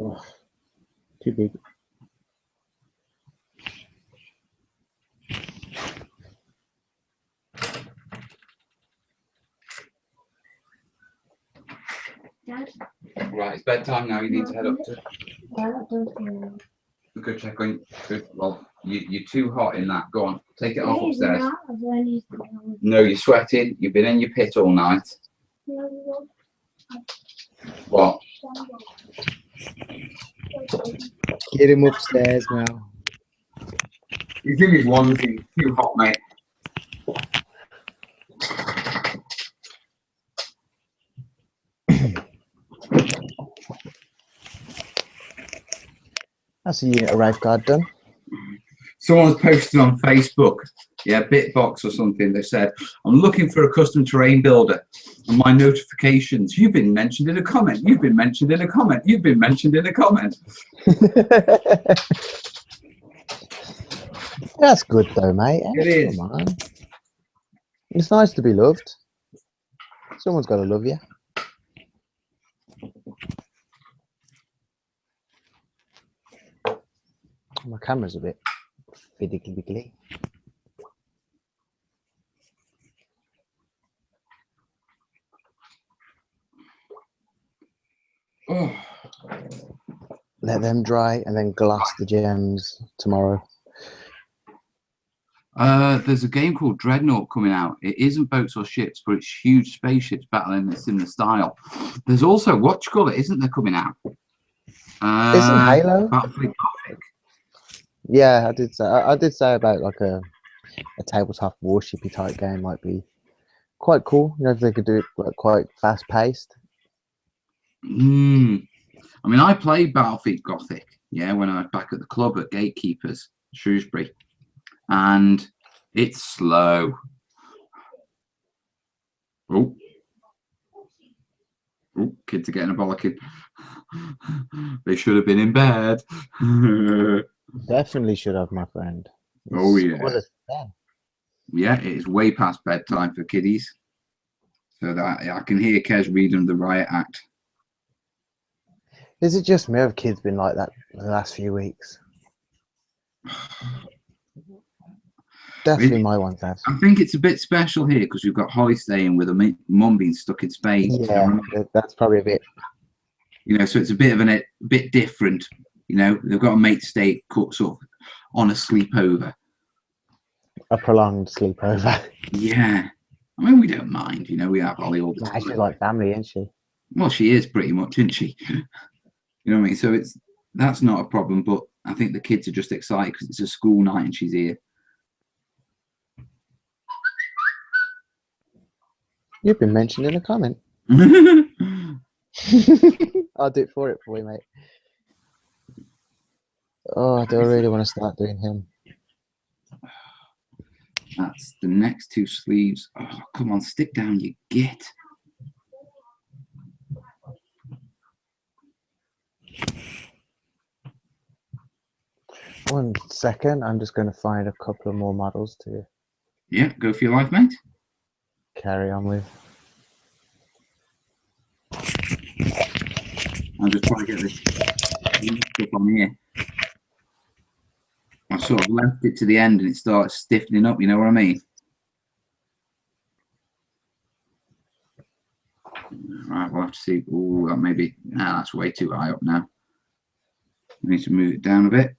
Oh, too big. Dad? Right, it's bedtime now. You need to head up to. Dad, don't Go check on. Well, you're too hot in that. Go on, take it off upstairs. No, you're sweating. You've been in your pit all night. What? Get him upstairs now. He's in his onesie. Too hot, mate. That's a unit of Rafeguard done. Someone's posted on Facebook, yeah, Bitbox or something. They said, I'm looking for a custom terrain builder. And my notifications, you've been mentioned in a comment. You've been mentioned in a comment. You've been mentioned in a comment. That's good though, mate. It is. Come on. It's nice to be loved. Someone's got to love you. My camera's a bit fiddly. Oh. Let them dry and then glass the gems tomorrow. There's a game called Dreadnought coming out. It isn't boats or ships, but it's huge spaceships battling in a similar style. There's also isn't there coming out? Isn't Halo? Battlefield Gothic. Yeah, I did say about like a tabletop warshipy type game might be quite cool. You know, if they could do it like quite fast paced. I mean, I played Battlefield Gothic, yeah, when I was back at the club at Gatekeepers, Shrewsbury, and it's slow. Oh, kids are getting a bollocking. They should have been in bed. Definitely should have, my friend. Oh yeah. Yeah, it is way past bedtime for kiddies. So that I can hear Kez reading the Riot Act. Is it just me? Have kids been like that the last few weeks? Definitely my ones have. I think it's a bit special here because we've got Holly staying with her mum being stuck in Spain. Yeah, that's probably a bit. You know, so it's a bit different. You know, they've got a mate stay sort of on a sleepover. A prolonged sleepover. Yeah. I mean, we don't mind, you know, we have Ollie all the Nah, time. she's like family, isn't she? Well, she is pretty much, isn't she? You know what I mean? So that's not a problem, but I think the kids are just excited because it's a school night and she's here. You've been mentioned in a comment. I'll do it for you, mate. Oh, do I really want to start doing him? That's the next two sleeves. Oh, come on, stick down, you git. One second, I'm just going to find a couple of more models to Yeah, go for your life, mate. carry on with. I'm just trying to get this stuff on here. I sort of left it to the end and it starts stiffening up, you know what I mean? Right, we'll have to see. Oh, that maybe, nah, that's way too high up now. We need to move it down a bit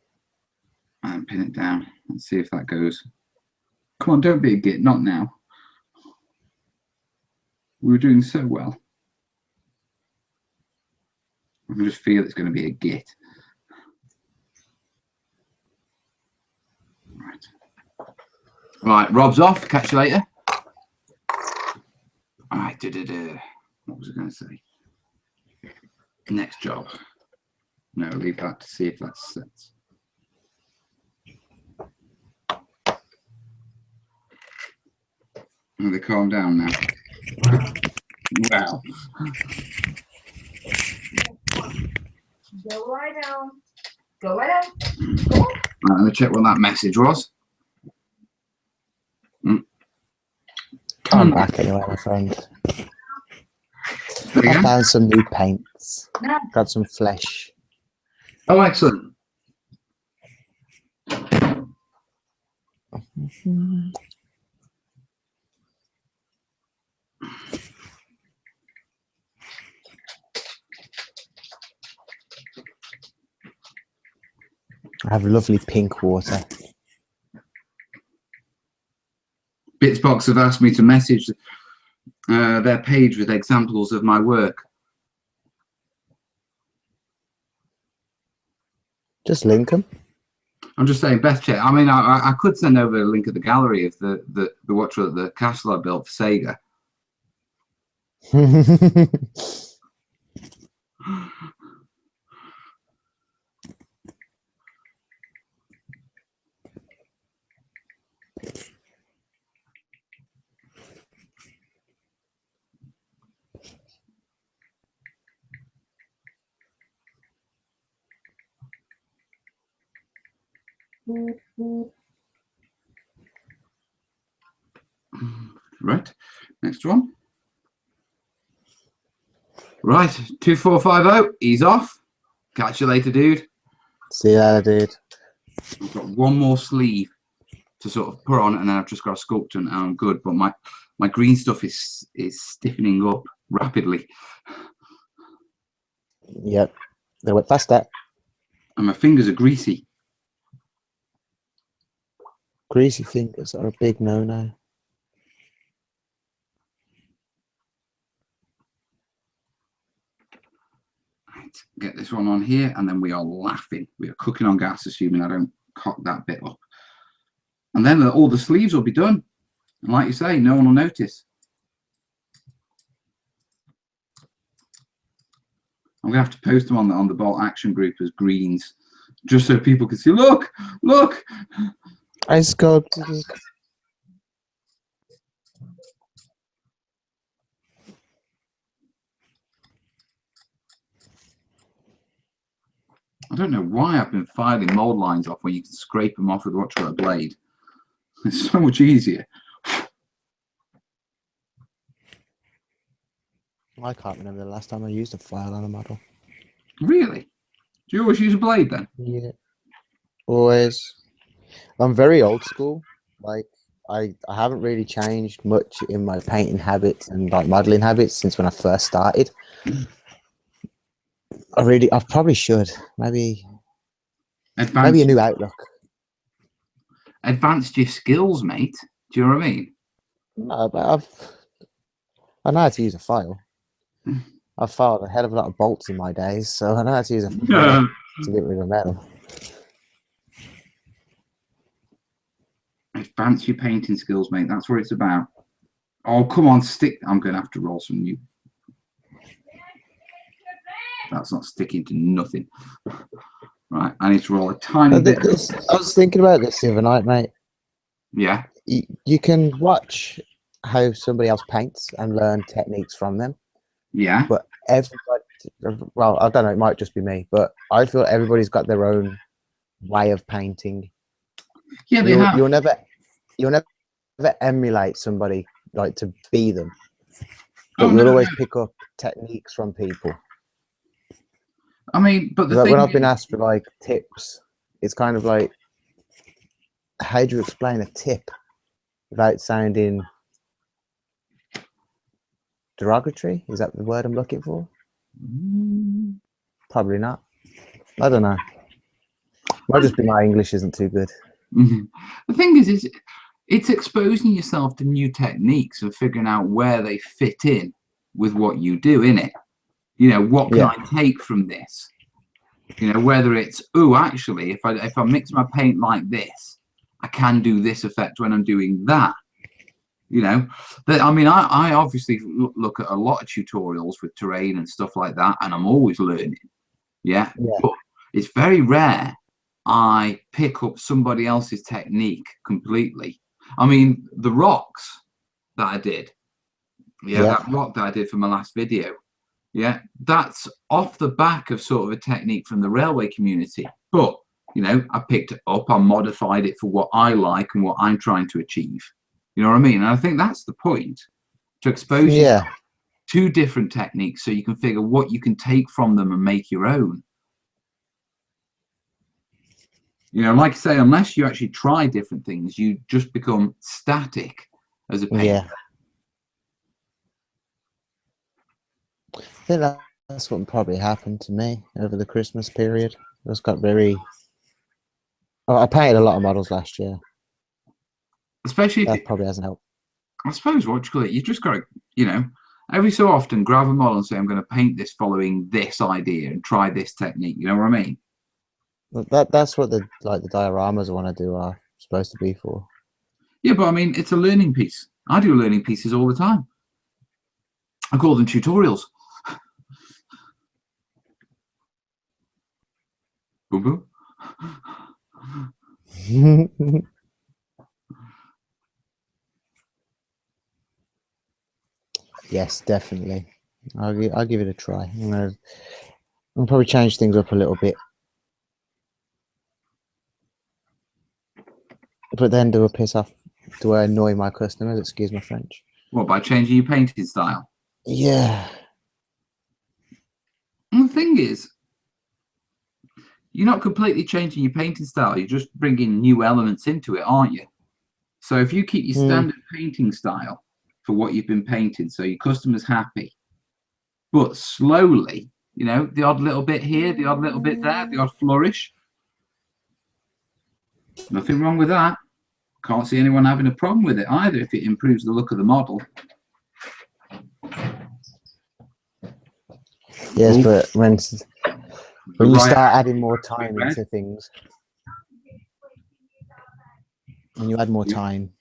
and pin it down. Let's see if that goes. Come on, don't be a git, not now. We were doing so well. I can just feel it's going to be a git. Right, Rob's off. Catch you later. All right, what was I going to say? Next job. No, leave that to see if that sets. Oh, they calm down now. Wow. Go lie down. Go lie down. Go on. Right, let me check what that message was. I'm back anyway, my friend. I found some new paints. No. Got some flesh. Oh, excellent. I have lovely pink water. Bitsbox have asked me to message their page with examples of my work. Just link them. I'm just saying, best check. I mean, I could send over a link of the gallery of the watcher at the castle I built for Sega. Right, next one. Right, 2450. He's off. Catch you later, dude. See you later, dude. I've got one more sleeve to sort of put on, and then I've just got a sculpture, and I'm good. But my green stuff is stiffening up rapidly. Yep, they went past that. And my fingers are greasy. Greasy fingers are a big no-no. Right, get this one on here, and then we are laughing. We are cooking on gas, assuming I don't cock that bit up. And then all the sleeves will be done. And like you say, no one will notice. I'm gonna have to post them on the Bolt Action group as greens, just so people can see. Look, look. I sculpted it. I don't know why I've been filing mold lines off when you can scrape them off with a blade. It's so much easier. I can't remember the last time I used a file on a model. Really? Do you always use a blade then? Yeah, always. I'm very old school. Like I haven't really changed much in my painting habits and like modeling habits since when I first started. I probably should. Maybe a new outlook. Advanced your skills, mate. Do you know what I mean? No, but I know how to use a file. I've filed a hell of a lot of bolts in my days, so I know how to use a file to get rid of metal. Advance your painting skills, mate. That's what it's about. Oh, come on, stick. I'm going to have to roll some new. That's not sticking to nothing. Right, I need to roll a tiny bit. I was thinking about this the other night, mate. Yeah. You can watch how somebody else paints and learn techniques from them. Yeah. But everybody, well, I don't know, it might just be me, but I feel everybody's got their own way of painting. Yeah, they have. You'll never emulate somebody like to be them. But you'll always pick up techniques from people. I mean, but the like thing when I've been asked for like tips, it's kind of like, how do you explain a tip without sounding derogatory? Is that the word I'm looking for? Probably not. I don't know. Might just be my English isn't too good. The thing is it's exposing yourself to new techniques and figuring out where they fit in with what you do, innit? You know, what can I take from this? You know, whether it's, oh, actually, if I mix my paint like this, I can do this effect when I'm doing that. You know, but I mean, I obviously look at a lot of tutorials with terrain and stuff like that, and I'm always learning. Yeah. But it's very rare I pick up somebody else's technique completely. I mean, the rocks that I did, that rock that I did for my last video, that's off the back of sort of a technique from the railway community. But, you know, I picked it up, I modified it for what I like and what I'm trying to achieve. You know what I mean? And I think that's the point, to expose yourself to different techniques so you can figure what you can take from them and make your own. You know, like I say, unless you actually try different things, you just become static as a painter. Yeah. I think that's what probably happened to me over the Christmas period. I just got very... I painted a lot of models last year. Especially that probably hasn't helped. I suppose what you call it, you've just got to, you know, every so often grab a model and say, I'm going to paint this following this idea and try this technique. You know what I mean? That's what the dioramas I want to do are supposed to be for. Yeah, but I mean, it's a learning piece. I do learning pieces all the time. I call them tutorials. Boom, boom. Yes, definitely. I'll give it a try. I'll probably change things up a little bit, but then do I annoy my customers? Excuse my French. What, by changing your painting style? Yeah. And the thing is, you're not completely changing your painting style. You're just bringing new elements into it, aren't you? So if you keep your standard painting style for what you've been painting, so your customer's happy, but slowly, you know, the odd little bit here, the odd little bit there, the odd flourish. Nothing wrong with that. Can't see anyone having a problem with it either if it improves the look of the model. Yes, but when you start adding more time into things, when you add more time,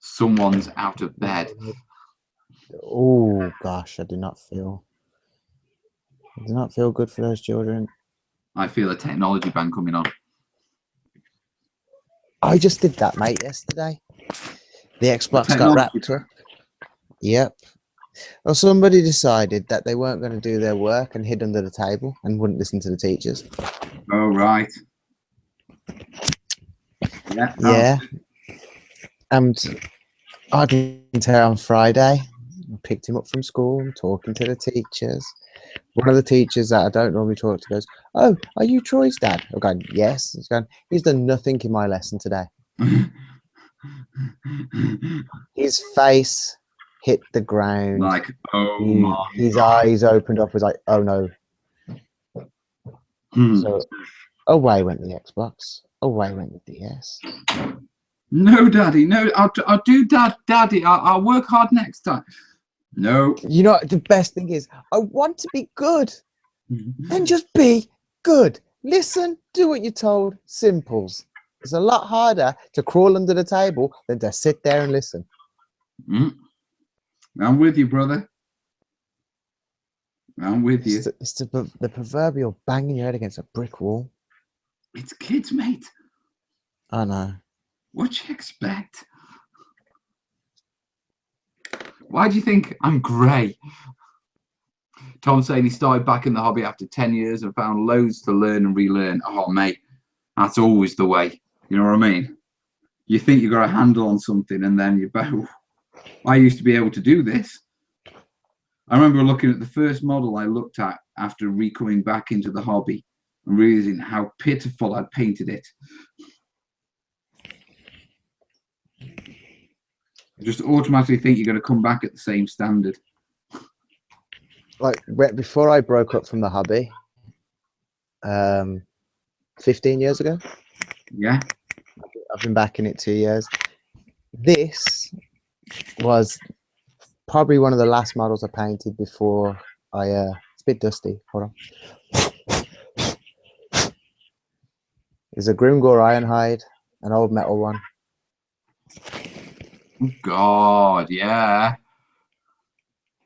someone's out of bed. Oh gosh, I do not feel good for those children. I feel a technology ban coming on. I just did that, mate, yesterday. The Xbox got wrapped up. Yep. Well, somebody decided that they weren't going to do their work and hid under the table and wouldn't listen to the teachers. Oh, right. Yeah. Yeah. And I didn't tell on Friday. I picked him up from school, talking to the teachers. One of the teachers that I don't normally talk to goes, "Oh, are you Troy's dad?" I'm going, "Yes." He's going, "He's done nothing in my lesson today." His face hit the ground. Like, oh my. His eyes opened up, was like, "Oh no." So away went the Xbox. Away went the DS. No, Daddy. No, I'll do Daddy. I'll work hard next time. No. You know, the best thing is, I want to be good. Then just be good. Listen, do what you're told. Simples. It's a lot harder to crawl under the table than to sit there and listen. I'm with you, brother. I'm with you. It's the proverbial banging your head against a brick wall. It's kids, mate. I know. What do you expect? Why do you think I'm grey? Tom's saying he started back in the hobby after 10 years and found loads to learn and relearn. Oh, mate, that's always the way. You know what I mean? You think you've got a handle on something and then you bow. I used to be able to do this. I remember looking at the first model I looked at after coming back into the hobby and realizing how pitiful I'd painted it. You just automatically think you're going to come back at the same standard. Like before I broke up from the hobby, 15 years ago. Yeah. I've been back in it 2 years. This was probably one of the last models I painted before it's a bit dusty. Hold on. It's a Grimgore Ironhide, an old metal one. God, yeah.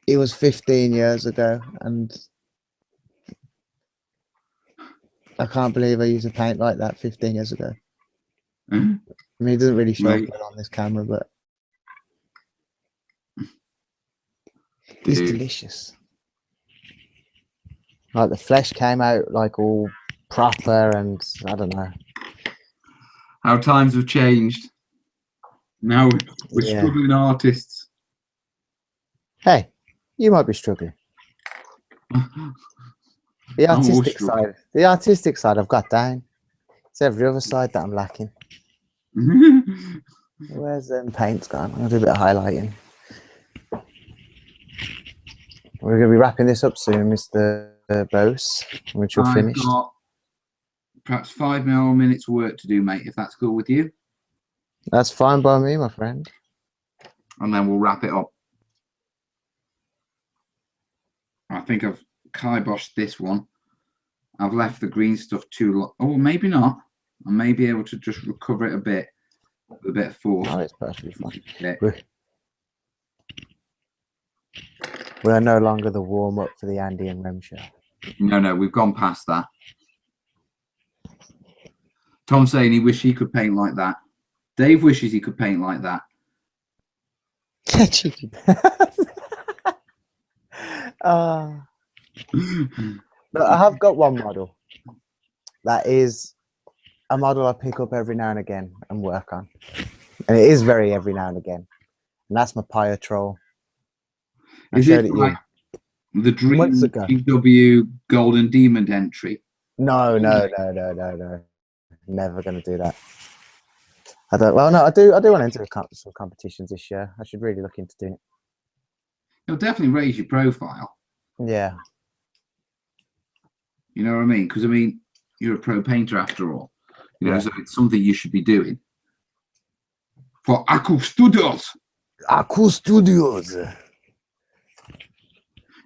It was 15 years ago, and I can't believe I used a paint like that 15 years ago. I mean, it doesn't really show up on this camera, but it's delicious. Like the flesh came out like all proper, and I don't know. How times have changed. Now we're struggling artists. Hey, you might be struggling. The artistic side I've got down. It's every other side that I'm lacking. Where's paint's gone? I'll do a bit of highlighting. We're going to be wrapping this up soon, Mr. Bose, which you're finished. I've got perhaps 5 more minutes work to do, mate, if that's cool with you. That's fine by me, my friend. And then we'll wrap it up. I think I've kiboshed this one. I've left the green stuff too long. Oh, maybe not. I may be able to just recover it a bit with a bit of force. Oh, it's perfectly fine. Yeah. We're no longer the warm-up for the Andy and Rem show. No, we've gone past that. Tom's saying he wishes he could paint like that. Dave wishes he could paint like that. Cheeky. But I have got one model that is a model I pick up every now and again and work on, and it is very every now and again, and that's my Pyre Troll. Is it like the Dream GW Golden Demon entry? No. Never going to do that. I don't. Well, no, I do want to enter some competitions this year. I should really look into doing it. It'll definitely raise your profile. Yeah. You know what I mean? Because I mean, you're a pro painter after all. You know, so it's something you should be doing. For Aku Studios. Aku Studios. You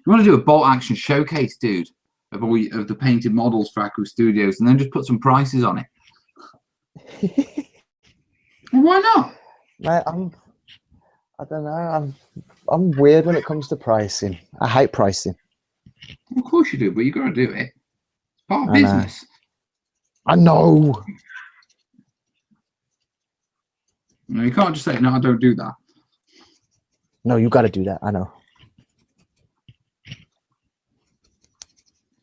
want to do a bolt action showcase, dude, of all of the painted models for Aku Studios, and then just put some prices on it. Well, why not? Mate, I don't know. I'm weird when it comes to pricing. I hate pricing. Of course you do, but you got to do it. It's part of business. I know. No, you can't just say, no, I don't do that. No, you got to do that. I know.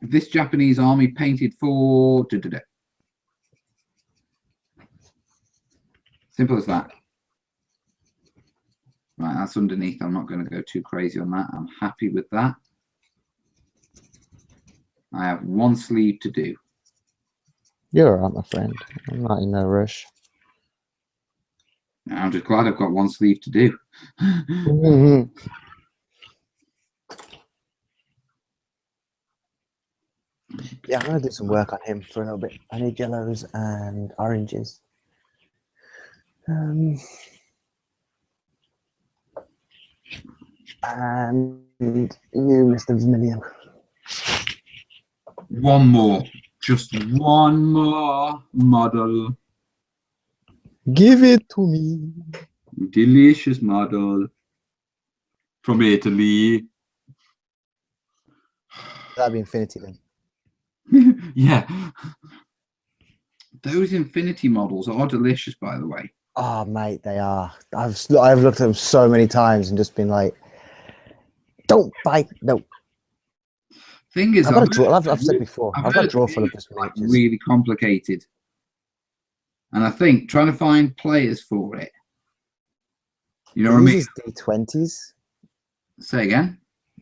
This Japanese army painted for... Simple as that. Right, that's underneath. I'm not going to go too crazy on that. I'm happy with that. I have one sleeve to do. You're all right, my friend. I'm not in no rush. I'm just glad I've got one sleeve to do. Yeah, I'm going to do some work on him for a little bit. I need yellows and oranges. And you, Mr. Vermilion. One more. Just one more model. Give it to me. Delicious model. From Italy. That'd be Infinity then. Yeah. Those Infinity models are delicious, by the way. Oh, mate, they are. I've looked at them so many times and just been like, don't bite. No. Thing is, I've got a drawer. I've said before. I've got a heard drawer full of it's just like miniatures. really complicated. And I think trying to find players for it. You know what I It mean? uses D20s. Say again.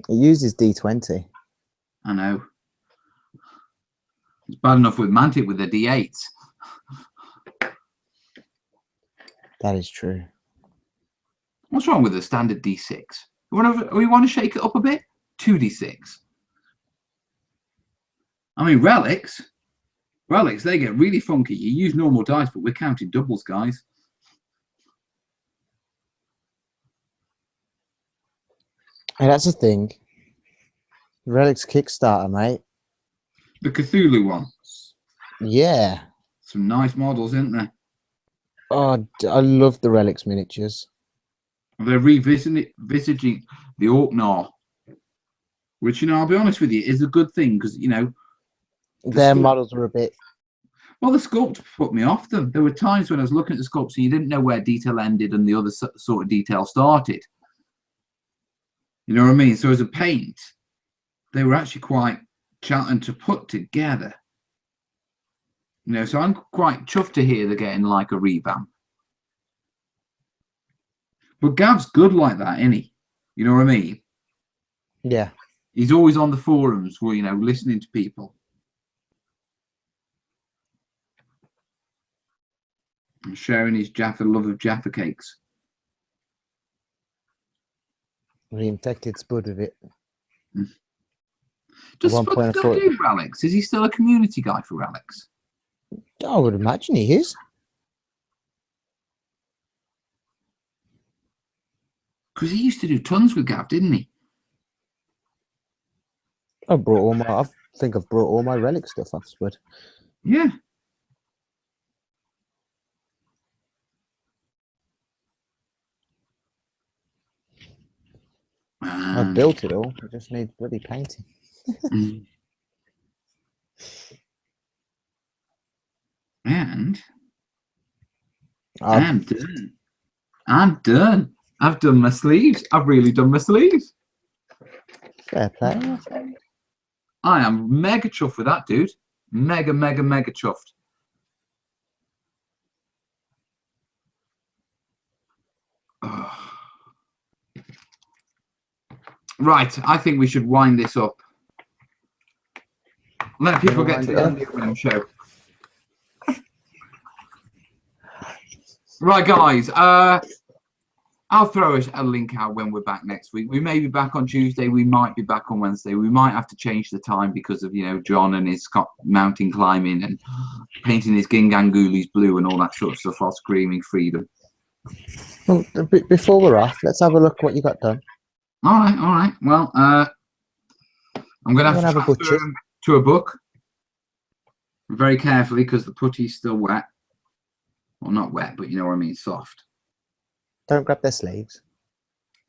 It uses D20. I know. It's bad enough with Mantic with the D8s. That is true. What's wrong with the standard D6? We want to shake it up a bit? 2D6. I mean, relics, they get really funky. You use normal dice, but we're counting doubles, guys. Hey, that's the thing. Relics Kickstarter, mate. The Cthulhu one. Yeah. Some nice models, isn't there? Oh, I love the Relics miniatures. They're revisiting the Orknar, which, you know, I'll be honest with you, is a good thing because, you know, Their models were a bit... Well, the sculpt put me off them. There were times when I was looking at the sculpts and you didn't know where detail ended and the other sort of detail started. You know what I mean? So as a paint, they were actually quite challenging to put together. You know, so I'm quite chuffed to hear they're getting like a revamp. But Gav's good like that, isn't he? You know what I mean? Yeah. He's always on the forums, where, you know, listening to people. And sharing his Jaffa love of Jaffa cakes. Reinfected Spud with it. Does At one Spud point I still thought- do relics? Is he still a community guy for relics? I would imagine he is. Because he used to do tons with Gav, didn't he? I think I've brought all my relic stuff off Spud. Yeah. I've built it all. I just need bloody painting. And I've I'm done. I'm done. I've done my sleeves. I've really done my sleeves. fair play. my friend. I am mega chuffed with that, dude. Mega, mega, mega chuffed. Oh. Right, I think we should wind this up. Let people get to the end of the show. Right, guys. I'll throw a link out when we're back next week. We may be back on Tuesday. We might be back on Wednesday. We might have to change the time because of, you know, John and his mountain climbing and painting his Gingangulis blue and all that sort of stuff while screaming freedom. Well, before we're off, let's have a look what you got done. All right, all right. Well, I'm going to have to transfer him to a book very carefully because the putty's still wet. Well, not wet, but you know what I mean, soft. Don't grab their sleeves.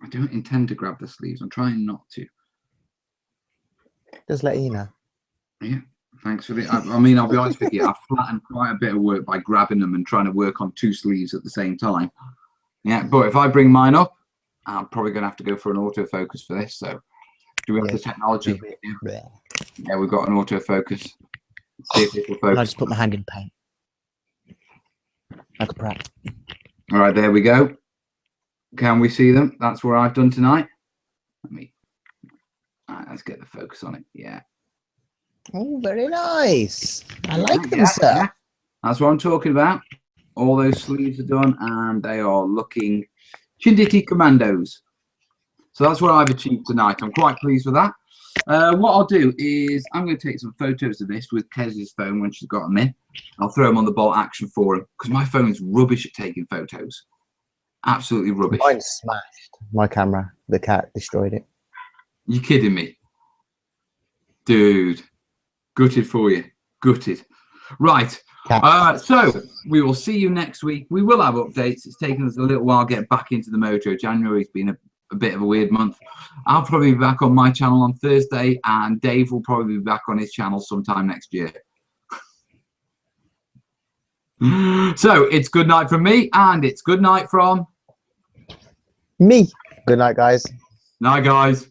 I don't intend to grab the sleeves. I'm trying not to. Just let you know. Yeah, thanks for the... I mean, I'll be honest with you, I've flattened quite a bit of work by grabbing them and trying to work on two sleeves at the same time. Yeah, but if I bring mine up, I'm probably going to have to go for an autofocus for this. So, do we have the technology? Yeah, we've got an autofocus. Let's see if it will focus. I just put my hand in paint. Like a prat. All right, there we go. Can we see them? That's what I've done tonight. All right, let's get the focus on it. Yeah. Oh, very nice. I like them, sir. Yeah. That's what I'm talking about. All those sleeves are done and they are looking Chinditi Commandos. So that's what I've achieved tonight. I'm quite pleased with that. What I'll do is I'm going to take some photos of this with Kez's phone when she's got them in. I'll throw them on the Bolt Action Forum because my phone's rubbish at taking photos. Absolutely rubbish. Mine's smashed. My camera. The cat destroyed it. You kidding me? Dude. Gutted for you. Gutted. Right. So we will see you next week. We will have updates. It's taken us a little while to get back into the mojo. January's been a bit of a weird month. I'll probably be back on my channel on Thursday, and Dave will probably be back on his channel sometime next year. So it's good night from me, and it's good night from me. Good night, guys. Night, guys.